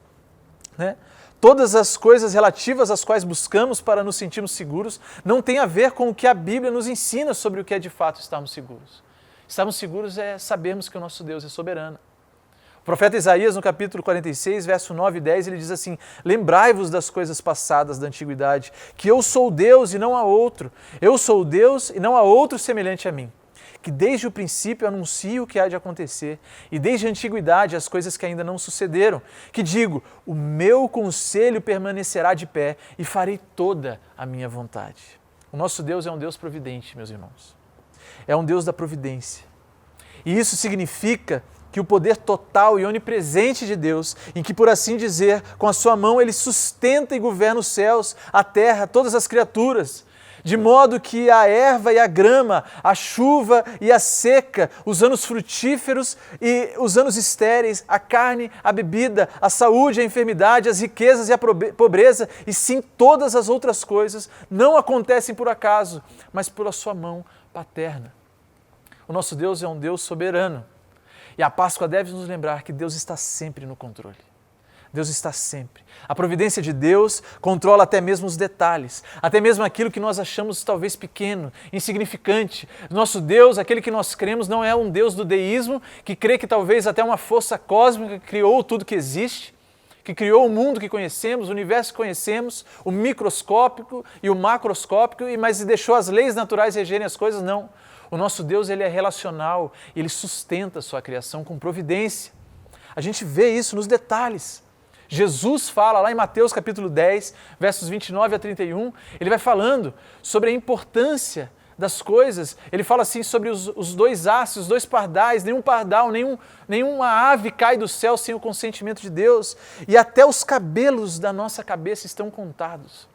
né? Todas as coisas relativas às quais buscamos para nos sentirmos seguros não tem a ver com o que a Bíblia nos ensina sobre o que é de fato estarmos seguros. Estarmos seguros é sabermos que o nosso Deus é soberano. O profeta Isaías, no capítulo 46, verso 9 e 10, ele diz assim: lembrai-vos das coisas passadas da antiguidade, que eu sou Deus e não há outro. Eu sou Deus e não há outro semelhante a mim. Que desde o princípio anuncio o que há de acontecer, e desde a antiguidade as coisas que ainda não sucederam. Que digo, o meu conselho permanecerá de pé e farei toda a minha vontade. O nosso Deus é um Deus providente, meus irmãos. É um Deus da providência. E isso significa que o poder total e onipresente de Deus, em que, por assim dizer, com a sua mão Ele sustenta e governa os céus, a terra, todas as criaturas, de modo que a erva e a grama, a chuva e a seca, os anos frutíferos e os anos estéreis, a carne, a bebida, a saúde, a enfermidade, as riquezas e a pobreza, e sim todas as outras coisas, não acontecem por acaso, mas pela sua mão paterna. O nosso Deus é um Deus soberano. E a Páscoa deve nos lembrar que Deus está sempre no controle. Deus está sempre. A providência de Deus controla até mesmo os detalhes, até mesmo aquilo que nós achamos talvez pequeno, insignificante. Nosso Deus, aquele que nós cremos, não é um Deus do deísmo, que crê que talvez até uma força cósmica criou tudo que existe, que criou o mundo que conhecemos, o universo que conhecemos, o microscópico e o macroscópico, mas deixou as leis naturais regerem as coisas. Não. O nosso Deus, ele é relacional, ele sustenta a sua criação com providência. A gente vê isso nos detalhes. Jesus fala lá em Mateus capítulo 10, versos 29 a 31, ele vai falando sobre a importância das coisas. Ele fala assim sobre os dois astros, os dois pardais, nenhum pardal, nenhuma ave cai do céu sem o consentimento de Deus, e até os cabelos da nossa cabeça estão contados.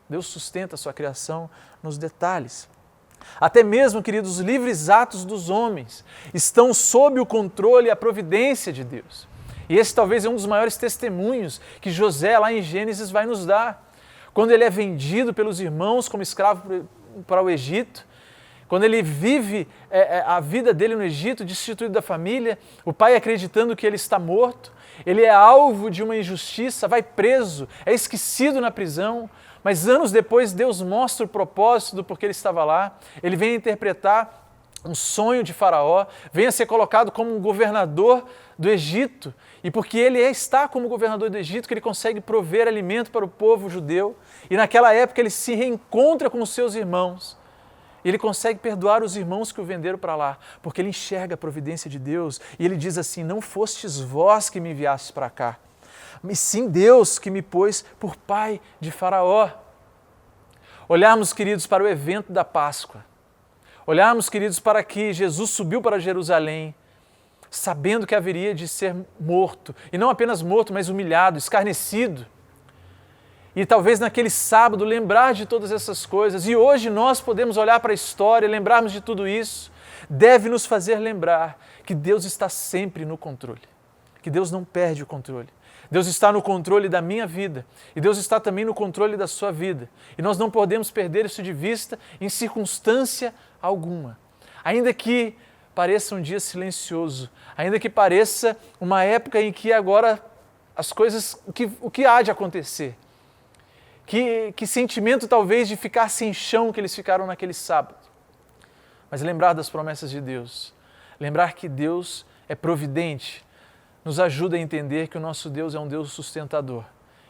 Deus sustenta a sua criação nos detalhes. Até mesmo, queridos, os livres atos dos homens estão sob o controle e a providência de Deus. E esse talvez é um dos maiores testemunhos que José, lá em Gênesis, vai nos dar. Quando ele é vendido pelos irmãos como escravo para o Egito, quando ele vive a vida dele no Egito, destituído da família, o pai acreditando que ele está morto, ele é alvo de uma injustiça, vai preso, é esquecido na prisão, mas anos depois Deus mostra o propósito do porquê ele estava lá, ele vem interpretar um sonho de Faraó, vem a ser colocado como um governador do Egito, e porque ele está como governador do Egito, que ele consegue prover alimento para o povo judeu, e naquela época ele se reencontra com os seus irmãos, e ele consegue perdoar os irmãos que o venderam para lá, porque ele enxerga a providência de Deus, e ele diz assim: não fostes vós que me enviastes para cá, mas sim Deus que me pôs por pai de Faraó. Olharmos, queridos, para o evento da Páscoa, olharmos, queridos, para que Jesus subiu para Jerusalém, sabendo que haveria de ser morto, e não apenas morto, mas humilhado, escarnecido. E talvez naquele sábado lembrar de todas essas coisas, e hoje nós podemos olhar para a história, lembrarmos de tudo isso, deve nos fazer lembrar que Deus está sempre no controle, que Deus não perde o controle. Deus está no controle da minha vida e Deus está também no controle da sua vida. E nós não podemos perder isso de vista em circunstância alguma. Ainda que pareça um dia silencioso, ainda que pareça uma época em que agora as coisas, o que há de acontecer? Que sentimento talvez de ficar sem chão que eles ficaram naquele sábado. Mas lembrar das promessas de Deus, lembrar que Deus é providente, nos ajuda a entender que o nosso Deus é um Deus sustentador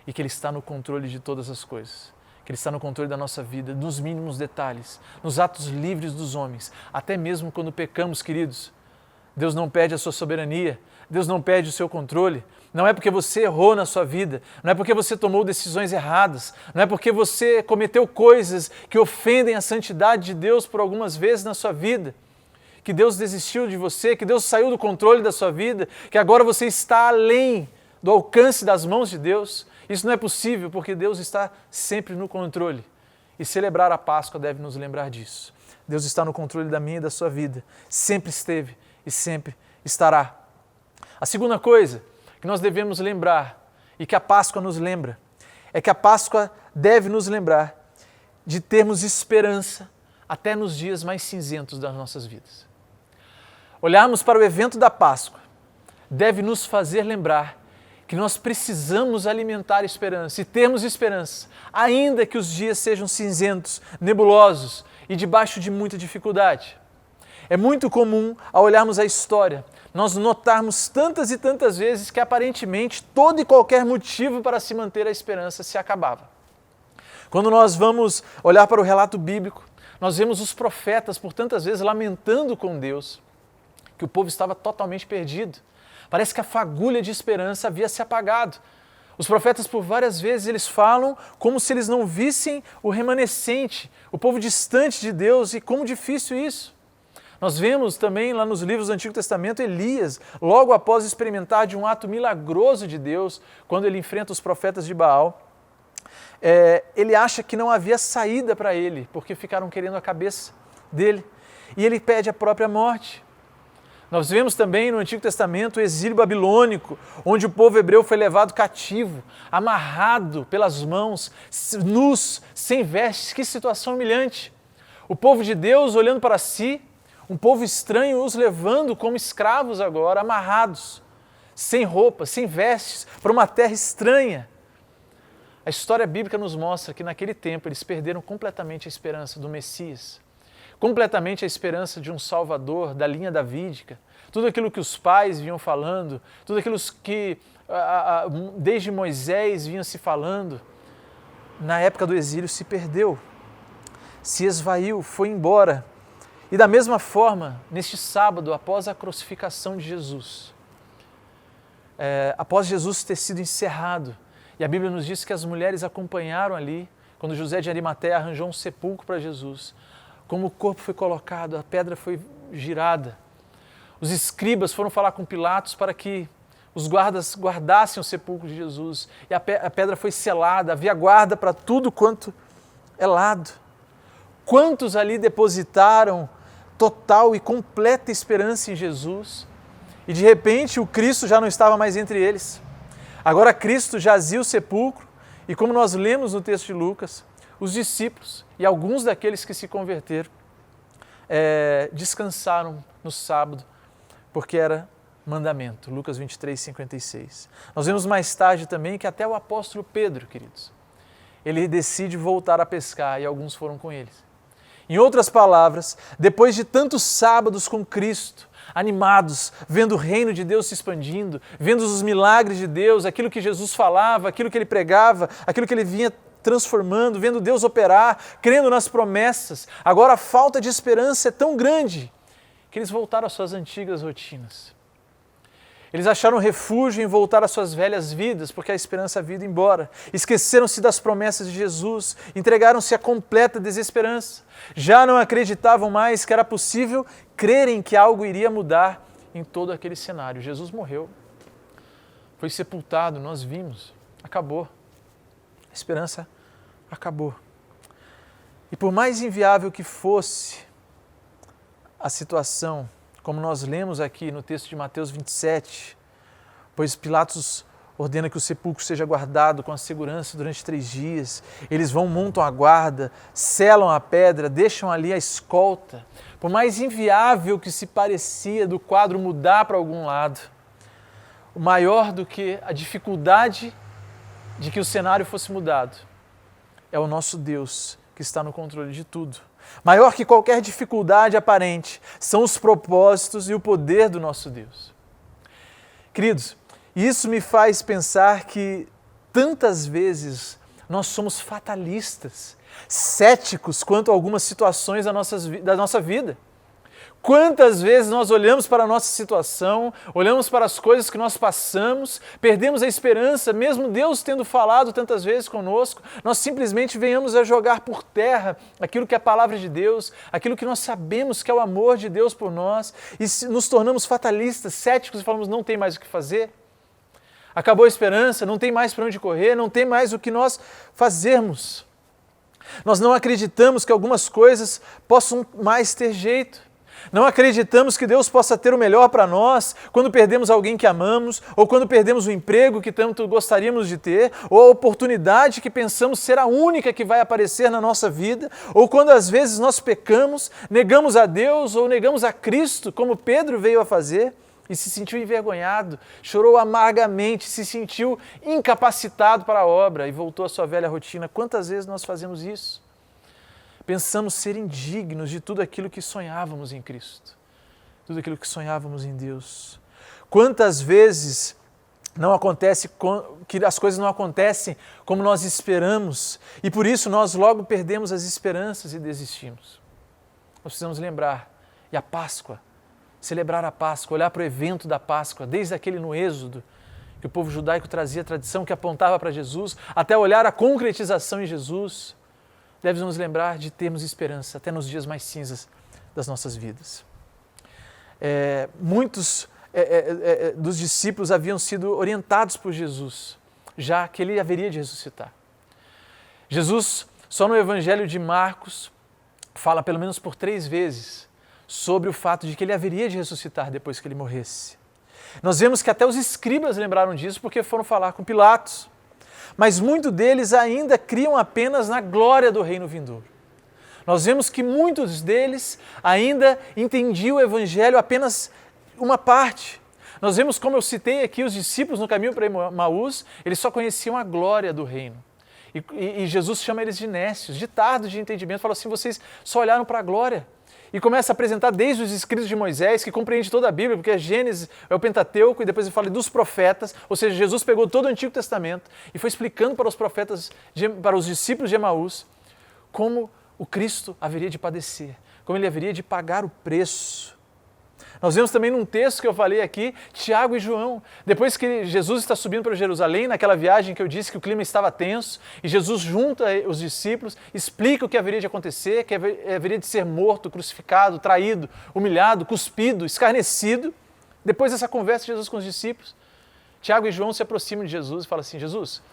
e que Ele está no controle de todas as coisas, que Ele está no controle da nossa vida, nos mínimos detalhes, nos atos livres dos homens, até mesmo quando pecamos, queridos. Deus não perde a sua soberania, Deus não perde o seu controle. Não é porque você errou na sua vida, não é porque você tomou decisões erradas, não é porque você cometeu coisas que ofendem a santidade de Deus por algumas vezes na sua vida, que Deus desistiu de você, que Deus saiu do controle da sua vida, que agora você está além do alcance das mãos de Deus. Isso não é possível porque Deus está sempre no controle. E celebrar a Páscoa deve nos lembrar disso. Deus está no controle da minha e da sua vida. Sempre esteve e sempre estará. A segunda coisa que nós devemos lembrar e que a Páscoa nos lembra é que a Páscoa deve nos lembrar de termos esperança até nos dias mais cinzentos das nossas vidas. Olharmos para o evento da Páscoa deve nos fazer lembrar que nós precisamos alimentar esperança e termos esperança, ainda que os dias sejam cinzentos, nebulosos e debaixo de muita dificuldade. É muito comum, ao olharmos a história, nós notarmos tantas e tantas vezes que aparentemente todo e qualquer motivo para se manter a esperança se acabava. Quando nós vamos olhar para o relato bíblico, nós vemos os profetas por tantas vezes lamentando com Deus que o povo estava totalmente perdido. Parece que a fagulha de esperança havia se apagado. Os profetas por várias vezes eles falam como se eles não vissem o remanescente, o povo distante de Deus, e como difícil isso. Nós vemos também lá nos livros do Antigo Testamento Elias, logo após experimentar de um ato milagroso de Deus, quando ele enfrenta os profetas de Baal, ele acha que não havia saída para ele, porque ficaram querendo a cabeça dele, e ele pede a própria morte. Nós vemos também no Antigo Testamento o exílio babilônico, onde o povo hebreu foi levado cativo, amarrado pelas mãos, nus, sem vestes. Que situação humilhante! O povo de Deus olhando para si, um povo estranho os levando como escravos agora, amarrados, sem roupas, sem vestes, para uma terra estranha. A história bíblica nos mostra que naquele tempo eles perderam completamente a esperança do Messias, completamente a esperança de um Salvador da linha davídica. Tudo aquilo que os pais vinham falando, tudo aquilo que desde Moisés vinham se falando, na época do exílio se perdeu, se esvaiu, foi embora. E da mesma forma, neste sábado, após a crucificação de Jesus, após Jesus ter sido encerrado, e a Bíblia nos diz que as mulheres acompanharam ali, quando José de Arimateia arranjou um sepulcro para Jesus, como o corpo foi colocado, a pedra foi girada. Os escribas foram falar com Pilatos para que os guardas guardassem o sepulcro de Jesus, e a pedra foi selada, havia guarda para tudo quanto é lado. Quantos ali depositaram total e completa esperança em Jesus, e de repente o Cristo já não estava mais entre eles. Agora Cristo jazia o sepulcro, e como nós lemos no texto de Lucas, os discípulos e alguns daqueles que se converteram descansaram no sábado, porque era mandamento. Lucas 23, 56. Nós vemos mais tarde também que até o apóstolo Pedro, queridos, ele decide voltar a pescar e alguns foram com eles. Em outras palavras, depois de tantos sábados com Cristo, animados, vendo o reino de Deus se expandindo, vendo os milagres de Deus, aquilo que Jesus falava, aquilo que ele pregava, aquilo que ele vinha transformando, vendo Deus operar, crendo nas promessas, agora a falta de esperança é tão grande que eles voltaram às suas antigas rotinas. Eles acharam refúgio em voltar às suas velhas vidas, porque a esperança havia ido embora. Esqueceram-se das promessas de Jesus, entregaram-se à completa desesperança. Já não acreditavam mais que era possível crerem que algo iria mudar em todo aquele cenário. Jesus morreu, foi sepultado, nós vimos, acabou. A esperança acabou. E por mais inviável que fosse a situação, como nós lemos aqui no texto de Mateus 27, pois Pilatos ordena que o sepulcro seja guardado com a segurança durante 3 dias. Eles vão, montam a guarda, selam a pedra, deixam ali a escolta. Por mais inviável que se parecia do quadro mudar para algum lado, o maior do que a dificuldade de que o cenário fosse mudado é o nosso Deus que está no controle de tudo. Maior que qualquer dificuldade aparente são os propósitos e o poder do nosso Deus. Queridos, isso me faz pensar que tantas vezes nós somos fatalistas, céticos quanto a algumas situações da nossa vida. Quantas vezes nós olhamos para a nossa situação, olhamos para as coisas que nós passamos, perdemos a esperança, mesmo Deus tendo falado tantas vezes conosco, nós simplesmente venhamos a jogar por terra aquilo que é a palavra de Deus, aquilo que nós sabemos que é o amor de Deus por nós, e nos tornamos fatalistas, céticos e falamos, não tem mais o que fazer. Acabou a esperança, não tem mais para onde correr, não tem mais o que nós fazermos. Nós não acreditamos que algumas coisas possam mais ter jeito. Não acreditamos que Deus possa ter o melhor para nós quando perdemos alguém que amamos, ou quando perdemos o emprego que tanto gostaríamos de ter, ou a oportunidade que pensamos ser a única que vai aparecer na nossa vida, ou quando às vezes nós pecamos, negamos a Deus ou negamos a Cristo, como Pedro veio a fazer, e se sentiu envergonhado, chorou amargamente, se sentiu incapacitado para a obra e voltou à sua velha rotina. Quantas vezes nós fazemos isso? Pensamos ser indignos de tudo aquilo que sonhávamos em Cristo, tudo aquilo que sonhávamos em Deus. Quantas vezes que as coisas não acontecem como nós esperamos e por isso nós logo perdemos as esperanças e desistimos. Nós precisamos lembrar, e a Páscoa, celebrar a Páscoa, olhar para o evento da Páscoa, desde aquele no Êxodo, que o povo judaico trazia a tradição que apontava para Jesus, até olhar a concretização em Jesus, deve nos lembrar de termos esperança até nos dias mais cinzas das nossas vidas. Muitos dos discípulos haviam sido orientados por Jesus, já que ele haveria de ressuscitar. Jesus, só no Evangelho de Marcos, fala pelo menos por 3 vezes sobre o fato de que ele haveria de ressuscitar depois que ele morresse. Nós vemos que até os escribas lembraram disso porque foram falar com Pilatos. Mas muitos deles ainda criam apenas na glória do reino vindouro. Nós vemos que muitos deles ainda entendiam o Evangelho apenas uma parte. Nós vemos, como eu citei aqui, os discípulos no caminho para Emaús, eles só conheciam a glória do reino. E Jesus chama eles de nécios, de tardos de entendimento, fala assim, vocês só olharam para a glória. E começa a apresentar desde os escritos de Moisés, que compreende toda a Bíblia, porque a Gênesis é o Pentateuco, e depois ele fala dos profetas, ou seja, Jesus pegou todo o Antigo Testamento e foi explicando para os profetas, para os discípulos de Emaús, como o Cristo haveria de padecer, como ele haveria de pagar o preço. Nós vemos também num texto que eu falei aqui, Tiago e João, depois que Jesus está subindo para Jerusalém, naquela viagem que eu disse que o clima estava tenso, e Jesus junta os discípulos, explica o que haveria de acontecer, que haveria de ser morto, crucificado, traído, humilhado, cuspido, escarnecido. Depois dessa conversa de Jesus com os discípulos, Tiago e João se aproximam de Jesus e falam assim, Jesus,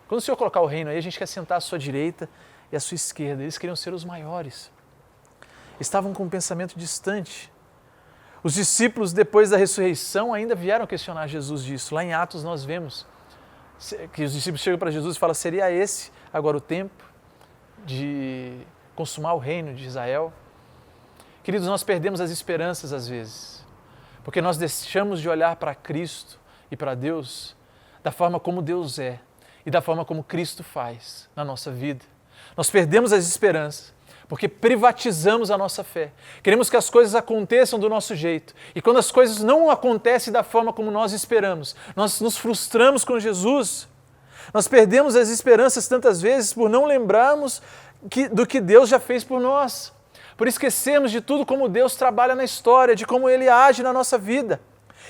quando o Senhor colocar o reino aí, a gente quer sentar à sua direita e à sua esquerda. Eles queriam ser os maiores. Estavam com um pensamento distante. Os discípulos, depois da ressurreição, ainda vieram questionar Jesus disso. Lá em Atos nós vemos que os discípulos chegam para Jesus e falam, seria esse agora o tempo de consumar o reino de Israel? Queridos, nós perdemos as esperanças às vezes, porque nós deixamos de olhar para Cristo e para Deus da forma como Deus é e da forma como Cristo faz na nossa vida. Nós perdemos as esperanças, porque privatizamos a nossa fé. Queremos que as coisas aconteçam do nosso jeito. E quando as coisas não acontecem da forma como nós esperamos, nós nos frustramos com Jesus. Nós perdemos as esperanças tantas vezes por não lembrarmos do que Deus já fez por nós. Por esquecermos de tudo como Deus trabalha na história, de como Ele age na nossa vida.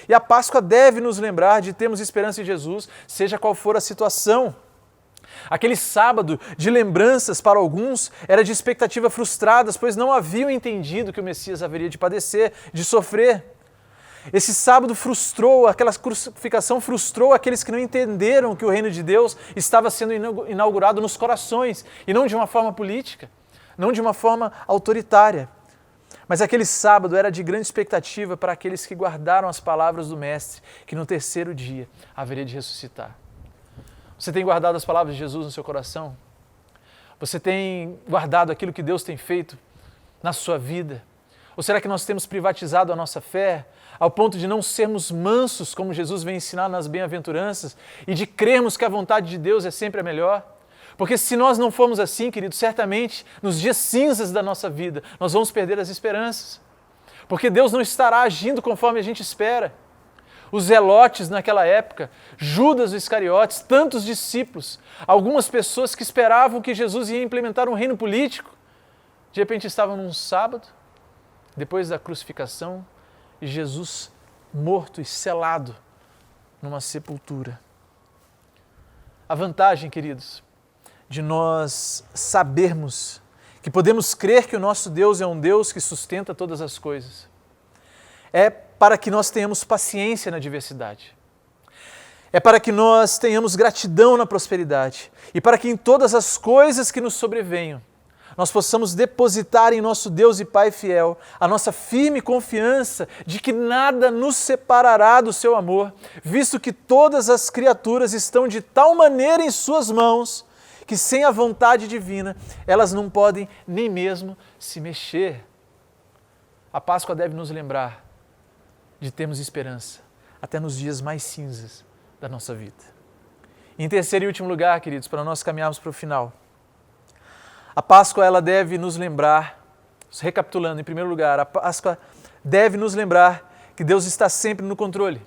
E a Páscoa deve nos lembrar de termos esperança em Jesus, seja qual for a situação. Aquele sábado de lembranças para alguns era de expectativa frustradas, pois não haviam entendido que o Messias haveria de padecer, de sofrer. Esse sábado frustrou, aquela crucificação frustrou aqueles que não entenderam que o reino de Deus estava sendo inaugurado nos corações, e não de uma forma política, não de uma forma autoritária. Mas aquele sábado era de grande expectativa para aqueles que guardaram as palavras do Mestre, que no terceiro dia haveria de ressuscitar. Você tem guardado as palavras de Jesus no seu coração? Você tem guardado aquilo que Deus tem feito na sua vida? Ou será que nós temos privatizado a nossa fé ao ponto de não sermos mansos, como Jesus vem ensinar nas bem-aventuranças, e de crermos que a vontade de Deus é sempre a melhor? Porque se nós não formos assim, querido, certamente nos dias cinzas da nossa vida, nós vamos perder as esperanças. Porque Deus não estará agindo conforme a gente espera. Os zelotes naquela época, Judas Iscariotes, tantos discípulos, algumas pessoas que esperavam que Jesus ia implementar um reino político, de repente estavam num sábado, depois da crucificação, e Jesus morto e selado numa sepultura. A vantagem, queridos, de nós sabermos que podemos crer que o nosso Deus é um Deus que sustenta todas as coisas, é para que nós tenhamos paciência na adversidade, é para que nós tenhamos gratidão na prosperidade e para que em todas as coisas que nos sobrevenham, nós possamos depositar em nosso Deus e Pai fiel a nossa firme confiança de que nada nos separará do seu amor, visto que todas as criaturas estão de tal maneira em suas mãos que sem a vontade divina elas não podem nem mesmo se mexer. A Páscoa deve nos lembrar de termos esperança até nos dias mais cinzas da nossa vida. Em terceiro e último lugar, queridos, para nós caminharmos para o final, a Páscoa ela deve nos lembrar, recapitulando, em primeiro lugar, a Páscoa deve nos lembrar que Deus está sempre no controle.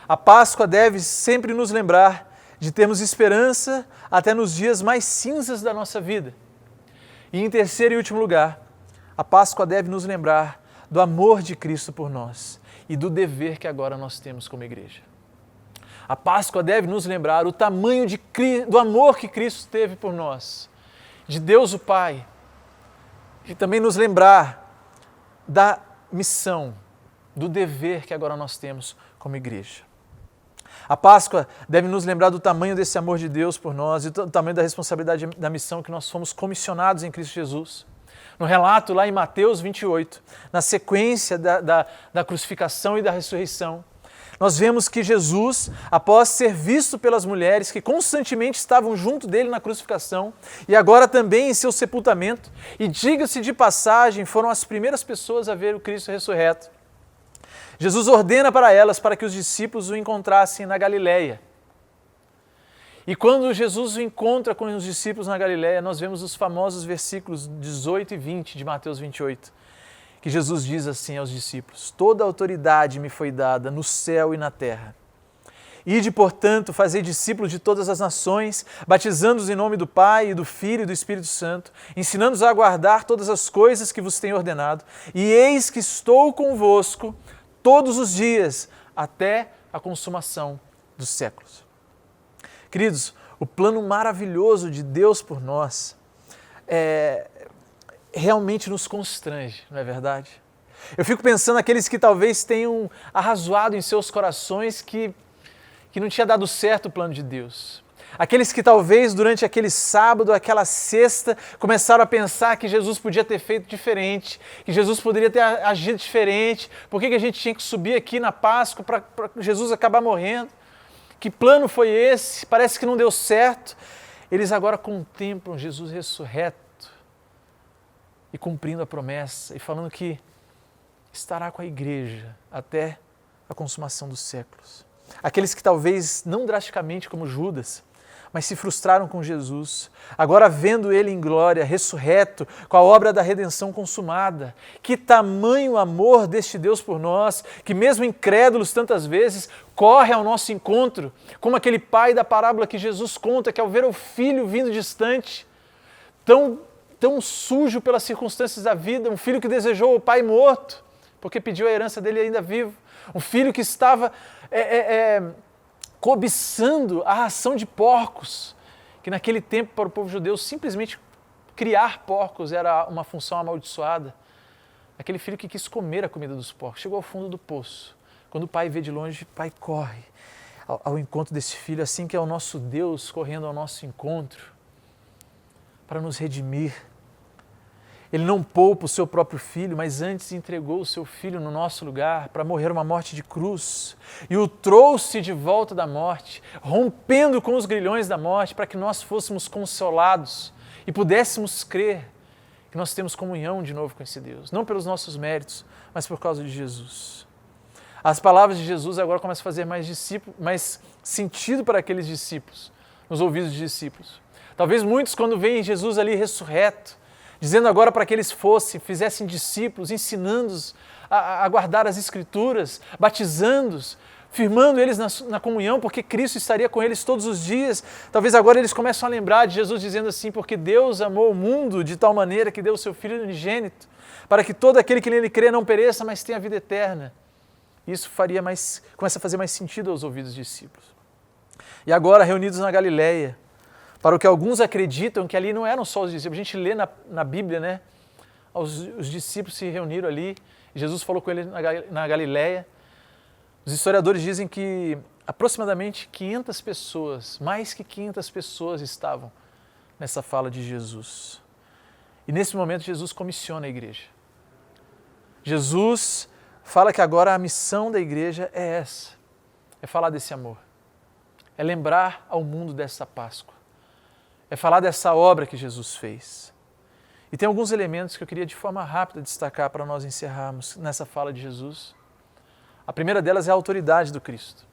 A Páscoa deve sempre nos lembrar de termos esperança até nos dias mais cinzas da nossa vida. E em terceiro e último lugar, a Páscoa deve nos lembrar do amor de Cristo por nós e do dever que agora nós temos como igreja. A Páscoa deve nos lembrar o tamanho do amor que Cristo teve por nós, de Deus o Pai, e também nos lembrar da missão, do dever que agora nós temos como igreja. A Páscoa deve nos lembrar do tamanho desse amor de Deus por nós e do tamanho da responsabilidade da missão que nós fomos comissionados em Cristo Jesus. No relato lá em Mateus 28, na sequência da crucificação e da ressurreição, nós vemos que Jesus, após ser visto pelas mulheres que constantemente estavam junto dele na crucificação e agora também em seu sepultamento, e diga-se de passagem, foram as primeiras pessoas a ver o Cristo ressurreto, Jesus ordena para elas para que os discípulos o encontrassem na Galileia. E quando Jesus o encontra com os discípulos na Galileia, nós vemos os famosos versículos 18 e 20 de Mateus 28, que Jesus diz assim aos discípulos: toda a autoridade me foi dada no céu e na terra. Ide, portanto, fazei discípulos de todas as nações, batizando-os em nome do Pai, e do Filho e do Espírito Santo, ensinando-os a guardar todas as coisas que vos tenho ordenado, e eis que estou convosco todos os dias, até a consumação dos séculos. Queridos, o plano maravilhoso de Deus por nós realmente nos constrange, não é verdade? Eu fico pensando naqueles que talvez tenham arrazoado em seus corações que não tinha dado certo o plano de Deus. Aqueles que talvez durante aquele sábado, aquela sexta, começaram a pensar que Jesus podia ter feito diferente, que Jesus poderia ter agido diferente, por que a gente tinha que subir aqui na Páscoa para Jesus acabar morrendo? Que plano foi esse? Parece que não deu certo. Eles agora contemplam Jesus ressurreto e cumprindo a promessa e falando que estará com a igreja até a consumação dos séculos. Aqueles que talvez não drasticamente como Judas, mas se frustraram com Jesus, agora vendo Ele em glória, ressurreto, com a obra da redenção consumada. Que tamanho amor deste Deus por nós, que mesmo incrédulos tantas vezes, corre ao nosso encontro, como aquele pai da parábola que Jesus conta, que ao ver o filho vindo distante, tão sujo pelas circunstâncias da vida, um filho que desejou o pai morto, porque pediu a herança dele ainda vivo, um filho que estava cobiçando a ração de porcos, que naquele tempo para o povo judeu simplesmente criar porcos era uma função amaldiçoada. Aquele filho que quis comer a comida dos porcos, chegou ao fundo do poço, Quando o pai vê de longe, o pai corre ao encontro desse filho, assim que é o nosso Deus correndo ao nosso encontro para nos redimir. Ele não poupa o seu próprio filho, mas antes entregou o seu filho no nosso lugar para morrer uma morte de cruz e o trouxe de volta da morte, rompendo com os grilhões da morte para que nós fôssemos consolados e pudéssemos crer que nós temos comunhão de novo com esse Deus, não pelos nossos méritos, mas por causa de Jesus. As palavras de Jesus agora começam a fazer mais sentido para aqueles discípulos, nos ouvidos dos discípulos. Talvez muitos, quando veem Jesus ali ressurreto, dizendo agora para que eles fizessem discípulos, ensinando-os a guardar as Escrituras, batizando-os, firmando eles na comunhão, porque Cristo estaria com eles todos os dias. Talvez agora eles começam a lembrar de Jesus dizendo assim, porque Deus amou o mundo de tal maneira que deu o seu Filho unigênito, para que todo aquele que nele crê não pereça, mas tenha a vida eterna. Isso começa a fazer mais sentido aos ouvidos dos discípulos. E agora, reunidos na Galileia, para o que alguns acreditam que ali não eram só os discípulos. A gente lê na Bíblia, né? Os discípulos se reuniram ali, Jesus falou com eles na Galileia. Os historiadores dizem que aproximadamente 500 pessoas, mais que 500 pessoas estavam nessa fala de Jesus. E nesse momento Jesus comissiona a igreja. Jesus fala que agora a missão da igreja é essa, é falar desse amor, é lembrar ao mundo dessa Páscoa, é falar dessa obra que Jesus fez. E tem alguns elementos que eu queria de forma rápida destacar para nós encerrarmos nessa fala de Jesus. A primeira delas é a autoridade do Cristo.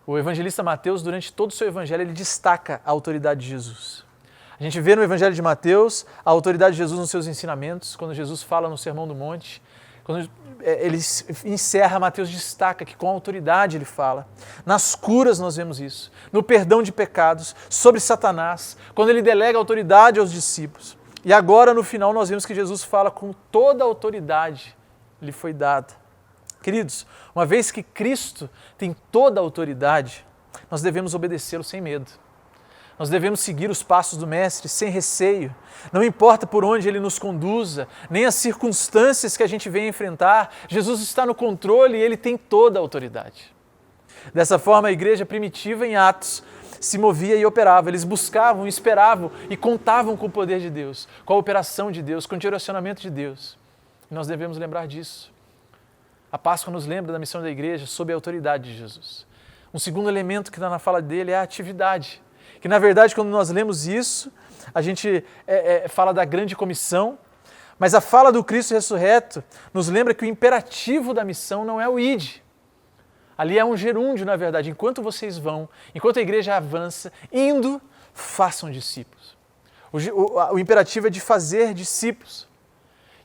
O evangelista Mateus, durante todo o seu evangelho, ele destaca a autoridade de Jesus. A gente vê no evangelho de Mateus a autoridade de Jesus nos seus ensinamentos, quando Jesus fala no Sermão do Monte. Quando ele encerra, Mateus destaca que com autoridade ele fala. Nas curas nós vemos isso, no perdão de pecados, sobre Satanás, quando ele delega autoridade aos discípulos. E agora no final nós vemos que Jesus fala com toda a autoridade lhe foi dada. Queridos, uma vez que Cristo tem toda a autoridade, nós devemos obedecê-lo sem medo. Nós devemos seguir os passos do Mestre sem receio. Não importa por onde Ele nos conduza, nem as circunstâncias que a gente venha enfrentar, Jesus está no controle e Ele tem toda a autoridade. Dessa forma, a igreja primitiva em Atos se movia e operava. Eles buscavam, esperavam e contavam com o poder de Deus, com a operação de Deus, com o direcionamento de Deus. E nós devemos lembrar disso. A Páscoa nos lembra da missão da igreja sob a autoridade de Jesus. Um segundo elemento que está na fala dele é a atividade. Que, na verdade, quando nós lemos isso, a gente fala da grande comissão, mas a fala do Cristo ressurreto nos lembra que o imperativo da missão não é o ide. Ali é um gerúndio, na verdade. Enquanto vocês vão, enquanto a igreja avança, indo, façam discípulos. O imperativo é de fazer discípulos.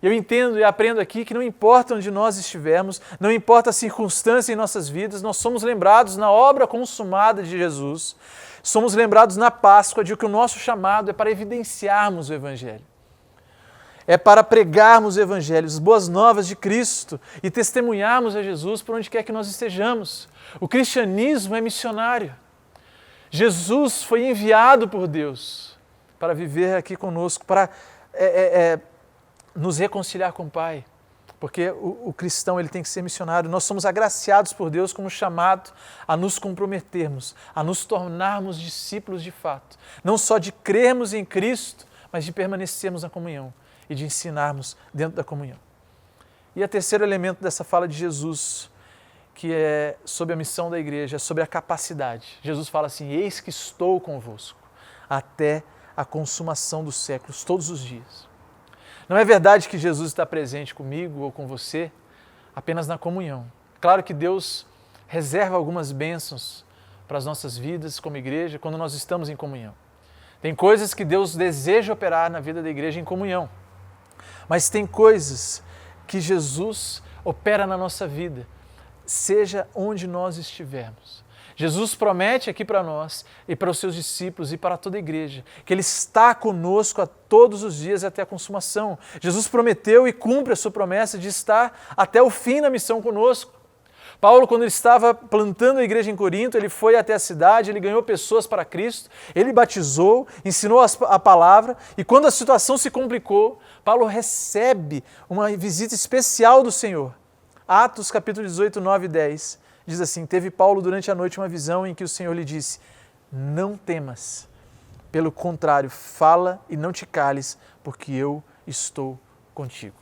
E eu entendo e aprendo aqui que não importa onde nós estivermos, não importa a circunstância em nossas vidas, nós somos lembrados na obra consumada de Jesus, somos lembrados na Páscoa de que o nosso chamado é para evidenciarmos o Evangelho. É para pregarmos o Evangelho, as boas novas de Cristo e testemunharmos a Jesus por onde quer que nós estejamos. O cristianismo é missionário. Jesus foi enviado por Deus para viver aqui conosco, para nos reconciliar com o Pai, porque o cristão ele tem que ser missionário. Nós somos agraciados por Deus como chamado a nos comprometermos, a nos tornarmos discípulos de fato, não só de crermos em Cristo, mas de permanecermos na comunhão e de ensinarmos dentro da comunhão. E o terceiro elemento dessa fala de Jesus, que é sobre a missão da igreja, é sobre a capacidade. Jesus fala assim, eis que estou convosco até a consumação dos séculos, todos os dias. Não é verdade que Jesus está presente comigo ou com você apenas na comunhão. Claro que Deus reserva algumas bênçãos para as nossas vidas como igreja quando nós estamos em comunhão. Tem coisas que Deus deseja operar na vida da igreja em comunhão. Mas tem coisas que Jesus opera na nossa vida, seja onde nós estivermos. Jesus promete aqui para nós e para os seus discípulos e para toda a igreja que Ele está conosco a todos os dias até a consumação. Jesus prometeu e cumpre a sua promessa de estar até o fim na missão conosco. Paulo, quando ele estava plantando a igreja em Corinto, ele foi até a cidade, ele ganhou pessoas para Cristo, ele batizou, ensinou a palavra e quando a situação se complicou, Paulo recebe uma visita especial do Senhor. Atos capítulo 18, 9 e 10, diz assim: teve Paulo durante a noite uma visão em que o Senhor lhe disse: não temas, pelo contrário, fala e não te cales, porque eu estou contigo.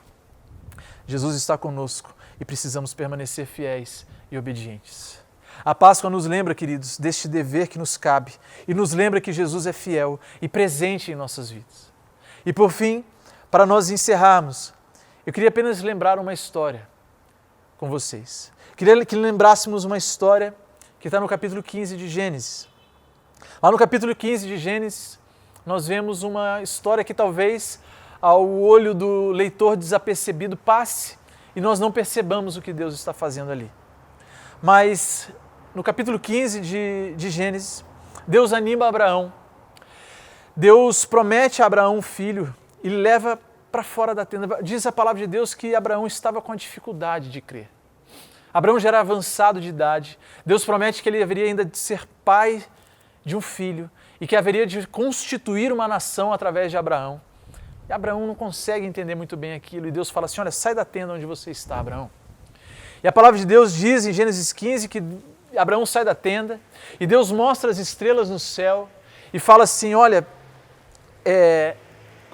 Jesus está conosco e precisamos permanecer fiéis e obedientes. A Páscoa nos lembra, queridos, deste dever que nos cabe e nos lembra que Jesus é fiel e presente em nossas vidas. E por fim, para nós encerrarmos, eu queria apenas lembrar uma história com vocês. Queria que lembrássemos uma história que está no capítulo 15 de Gênesis. Lá no capítulo 15 de Gênesis, nós vemos uma história que talvez ao olho do leitor desapercebido passe e nós não percebamos o que Deus está fazendo ali. Mas no capítulo 15 de Gênesis, Deus anima Abraão. Deus promete a Abraão um filho e leva para fora da tenda. Diz a palavra de Deus que Abraão estava com a dificuldade de crer. Abraão já era avançado de idade. Deus promete que ele haveria ainda de ser pai de um filho e que haveria de constituir uma nação através de Abraão. E Abraão não consegue entender muito bem aquilo e Deus fala assim: olha, sai da tenda onde você está, Abraão. E a palavra de Deus diz em Gênesis 15 que Abraão sai da tenda e Deus mostra as estrelas no céu e fala assim: olha,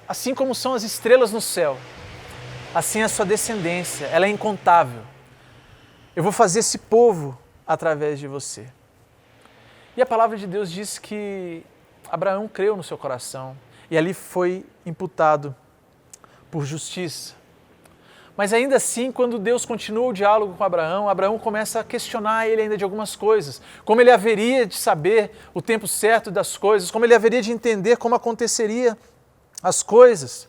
assim como são as estrelas no céu, assim é a sua descendência, ela é incontável. Eu vou fazer esse povo através de você. E a palavra de Deus diz que Abraão creu no seu coração e ali foi imputado por justiça. Mas ainda assim, quando Deus continua o diálogo com Abraão, Abraão começa a questionar ele ainda de algumas coisas. Como ele haveria de saber o tempo certo das coisas, como ele haveria de entender como aconteceria as coisas.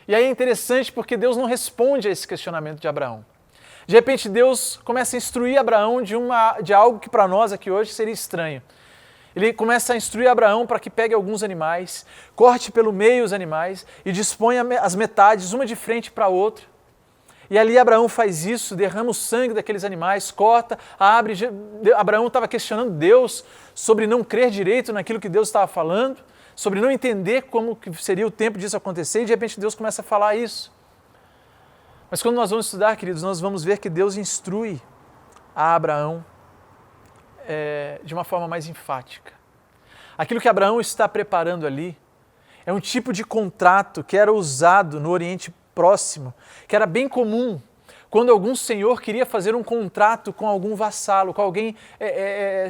E aí é interessante porque Deus não responde a esse questionamento de Abraão. De repente Deus começa a instruir Abraão de algo que para nós aqui hoje seria estranho. Ele começa a instruir Abraão para que pegue alguns animais, corte pelo meio os animais e disponha as metades, uma de frente para a outra. E ali Abraão faz isso, derrama o sangue daqueles animais, corta, abre. Abraão estava questionando Deus sobre não crer direito naquilo que Deus estava falando, sobre não entender como que seria o tempo disso acontecer, e de repente Deus começa a falar isso. Mas quando nós vamos estudar, queridos, nós vamos ver que Deus instrui a Abraão de uma forma mais enfática. Aquilo que Abraão está preparando ali é um tipo de contrato que era usado no Oriente Próximo, que era bem comum quando algum senhor queria fazer um contrato com algum vassalo, com alguém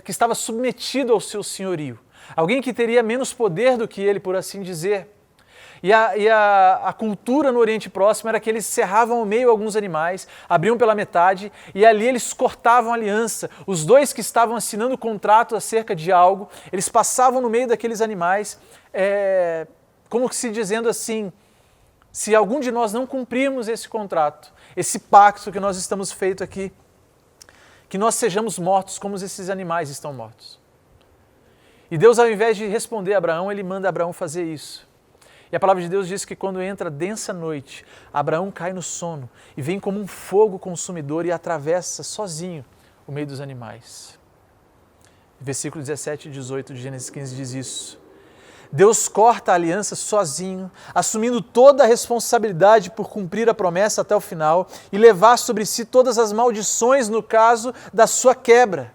que estava submetido ao seu senhorio, alguém que teria menos poder do que ele, por assim dizer. E a cultura no Oriente Próximo era que eles serravam ao meio alguns animais, abriam pela metade e ali eles cortavam a aliança. Os dois que estavam assinando o contrato acerca de algo, eles passavam no meio daqueles animais, como se dizendo assim: se algum de nós não cumprirmos esse contrato, esse pacto que nós estamos feito aqui, que nós sejamos mortos como esses animais estão mortos. E Deus, ao invés de responder a Abraão, ele manda Abraão fazer isso. E a palavra de Deus diz que quando entra densa noite, Abraão cai no sono e vem como um fogo consumidor e atravessa sozinho o meio dos animais. Versículo 17 e 18 de Gênesis 15 diz isso. Deus corta a aliança sozinho, assumindo toda a responsabilidade por cumprir a promessa até o final e levar sobre si todas as maldições no caso da sua quebra.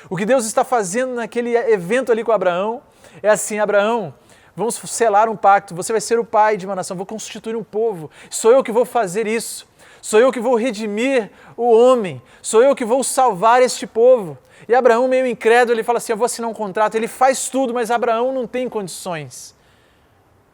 O que Deus está fazendo naquele evento ali com Abraão é assim: Abraão, vamos selar um pacto, você vai ser o pai de uma nação, vou constituir um povo, sou eu que vou fazer isso, sou eu que vou redimir o homem, sou eu que vou salvar este povo. E Abraão, meio incrédulo, ele fala assim: eu vou assinar um contrato. Ele faz tudo, mas Abraão não tem condições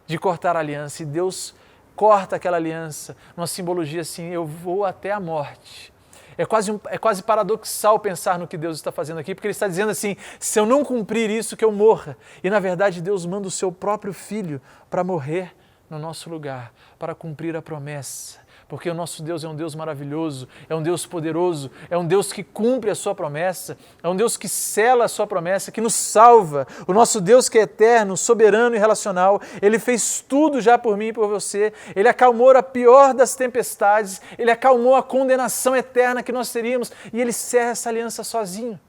de cortar a aliança. E Deus corta aquela aliança, numa simbologia assim: eu vou até a morte. É quase paradoxal pensar no que Deus está fazendo aqui, porque Ele está dizendo assim: se eu não cumprir isso, que eu morra. E na verdade Deus manda o seu próprio Filho para morrer no nosso lugar, para cumprir a promessa. Porque o nosso Deus é um Deus maravilhoso, é um Deus poderoso, é um Deus que cumpre a sua promessa, é um Deus que sela a sua promessa, que nos salva. O nosso Deus que é eterno, soberano e relacional, Ele fez tudo já por mim e por você. Ele acalmou a pior das tempestades, Ele acalmou a condenação eterna que nós teríamos e Ele cerra essa aliança sozinho.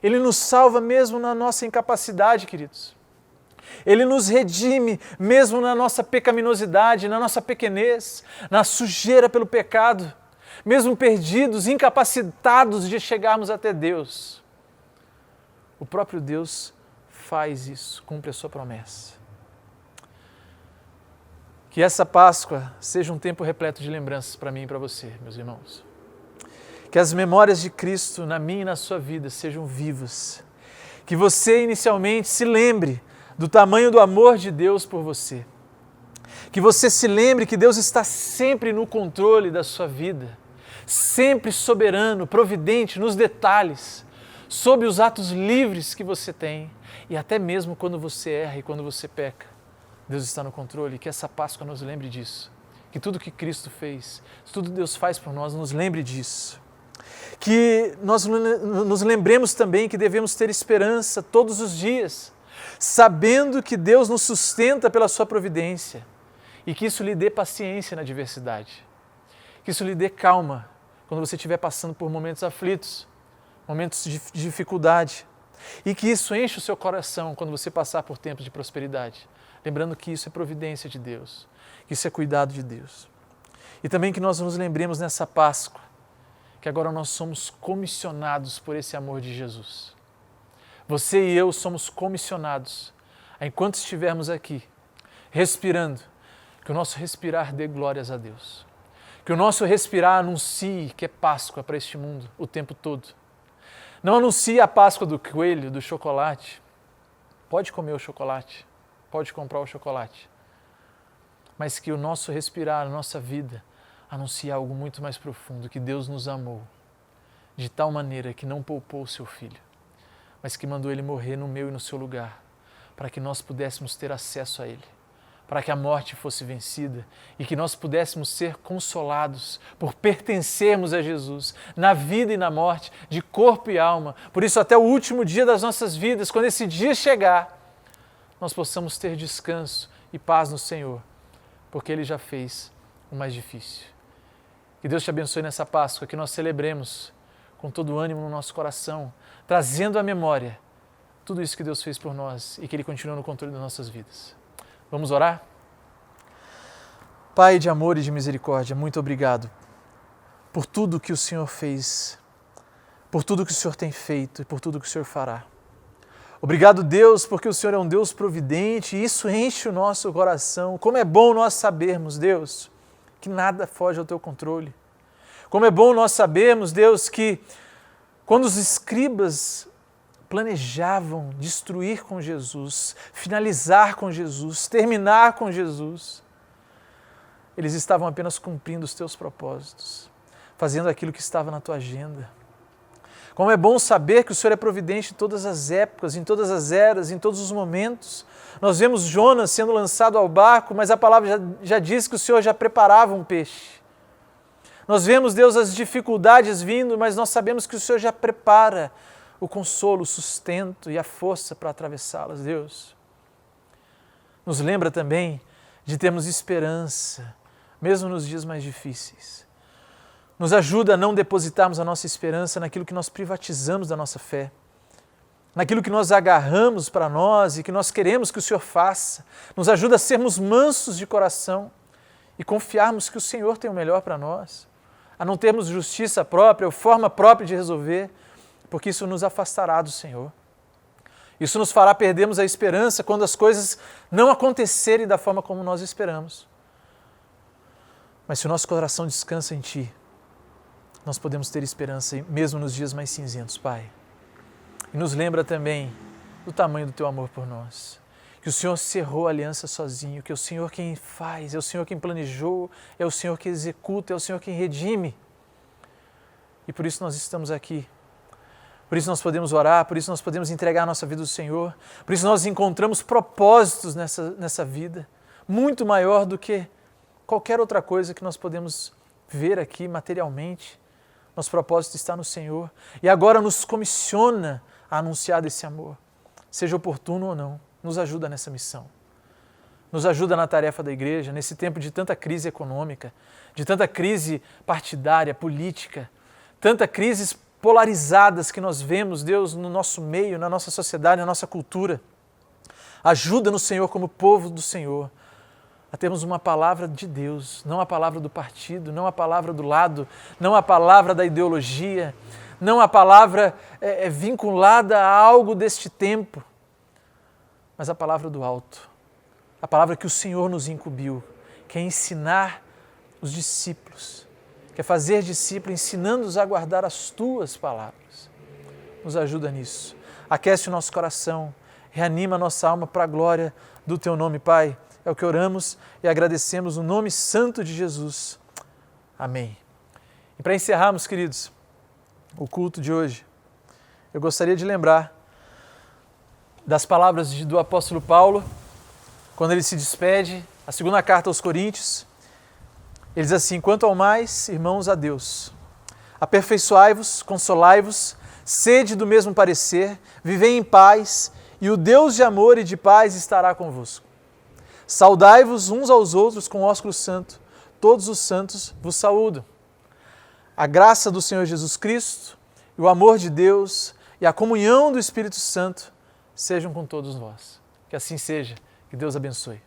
Ele nos salva mesmo na nossa incapacidade, queridos. Ele nos redime mesmo na nossa pecaminosidade, na nossa pequenez, na sujeira pelo pecado. mesmo perdidos, incapacitados de chegarmos até Deus, o próprio Deus faz isso, cumpre a sua promessa. Que essa Páscoa seja um tempo repleto de lembranças para mim e para você, meus irmãos. Que as memórias de Cristo na minha e na sua vida sejam vivas. Que você inicialmente se lembre do tamanho do amor de Deus por você. Que você se lembre que Deus está sempre no controle da sua vida, sempre soberano, providente nos detalhes, sob os atos livres que você tem e até mesmo quando você erra e quando você peca. Deus está no controle, que essa Páscoa nos lembre disso. Que tudo que Cristo fez, tudo que Deus faz por nós, nos lembre disso. Que nós nos lembremos também que devemos ter esperança todos os dias, sabendo que Deus nos sustenta pela sua providência e que isso lhe dê paciência na adversidade, que isso lhe dê calma quando você estiver passando por momentos aflitos, momentos de dificuldade, e que isso enche o seu coração quando você passar por tempos de prosperidade, lembrando que isso é providência de Deus, que isso é cuidado de Deus. E também que nós nos lembremos nessa Páscoa que agora nós somos comissionados por esse amor de Jesus. Você e eu somos comissionados, enquanto estivermos aqui, respirando, que o nosso respirar dê glórias a Deus. Que o nosso respirar anuncie que é Páscoa para este mundo o tempo todo. Não anuncie a Páscoa do coelho, do chocolate. Pode comer o chocolate, pode comprar o chocolate. Mas que o nosso respirar, a nossa vida, anuncie algo muito mais profundo, que Deus nos amou de tal maneira que não poupou o seu Filho, mas que mandou Ele morrer no meu e no seu lugar, para que nós pudéssemos ter acesso a Ele, para que a morte fosse vencida e que nós pudéssemos ser consolados por pertencermos a Jesus na vida e na morte, de corpo e alma. Por isso, até o último dia das nossas vidas, quando esse dia chegar, nós possamos ter descanso e paz no Senhor, porque Ele já fez o mais difícil. Que Deus te abençoe nessa Páscoa, que nós celebremos com todo o ânimo no nosso coração, trazendo à memória tudo isso que Deus fez por nós e que Ele continua no controle das nossas vidas. Vamos orar? Pai de amor e de misericórdia, muito obrigado por tudo que o Senhor fez, por tudo que o Senhor tem feito e por tudo que o Senhor fará. Obrigado, Deus, porque o Senhor é um Deus providente e isso enche o nosso coração. Como é bom nós sabermos, Deus, que nada foge ao teu controle. Como é bom nós sabermos, Deus, que quando os escribas planejavam destruir com Jesus, finalizar com Jesus, terminar com Jesus, eles estavam apenas cumprindo os teus propósitos, fazendo aquilo que estava na tua agenda. Como é bom saber que o Senhor é providente em todas as épocas, em todas as eras, em todos os momentos. Nós vemos Jonas sendo lançado ao barco, mas a palavra já diz que o Senhor já preparava um peixe. Nós vemos, Deus, as dificuldades vindo, mas nós sabemos que o Senhor já prepara o consolo, o sustento e a força para atravessá-las, Deus. Nos lembra também de termos esperança, mesmo nos dias mais difíceis. Nos ajuda a não depositarmos a nossa esperança naquilo que nós privatizamos da nossa fé, naquilo que nós agarramos para nós e que nós queremos que o Senhor faça. Nos ajuda a sermos mansos de coração e confiarmos que o Senhor tem o melhor para nós, a não termos justiça própria ou forma própria de resolver, porque isso nos afastará do Senhor. Isso nos fará perdermos a esperança quando as coisas não acontecerem da forma como nós esperamos. Mas se o nosso coração descansa em Ti, nós podemos ter esperança mesmo nos dias mais cinzentos, Pai. E nos lembra também do tamanho do Teu amor por nós. Que o Senhor cerrou a aliança sozinho, que é o Senhor quem faz, é o Senhor quem planejou, é o Senhor que executa, é o Senhor quem redime. E por isso nós estamos aqui. Por isso nós podemos orar, por isso nós podemos entregar a nossa vida ao Senhor, por isso nós encontramos propósitos nessa vida, muito maior do que qualquer outra coisa que nós podemos ver aqui materialmente. Nosso propósito está no Senhor e agora nos comissiona a anunciar desse amor, seja oportuno ou não, nos ajuda nessa missão. Nos ajuda na tarefa da igreja, nesse tempo de tanta crise econômica, de tanta crise partidária, política, tanta crises polarizadas que nós vemos, Deus, no nosso meio, na nossa sociedade, na nossa cultura. Ajuda-nos, Senhor, como povo do Senhor, a termos uma palavra de Deus, não a palavra do partido, não a palavra do lado, não a palavra da ideologia, não a palavra vinculada a algo deste tempo, mas a palavra do alto, a palavra que o Senhor nos incumbiu, que é ensinar os discípulos, que é fazer discípulos, ensinando-os a guardar as tuas palavras. Nos ajuda nisso. Aquece o nosso coração, reanima a nossa alma para a glória do Teu nome, Pai. É o que oramos e agradecemos no nome santo de Jesus. Amém. E para encerrarmos, queridos, o culto de hoje, eu gostaria de lembrar das palavras do apóstolo Paulo, quando ele se despede, a segunda carta aos Coríntios. Ele diz assim: quanto ao mais, irmãos, a Deus, aperfeiçoai-vos, consolai-vos, sede do mesmo parecer, vivei em paz, e o Deus de amor e de paz estará convosco. Saudai-vos uns aos outros com ósculo santo, todos os santos vos saúdam. A graça do Senhor Jesus Cristo, e o amor de Deus e a comunhão do Espírito Santo sejam com todos nós. Que assim seja, que Deus abençoe.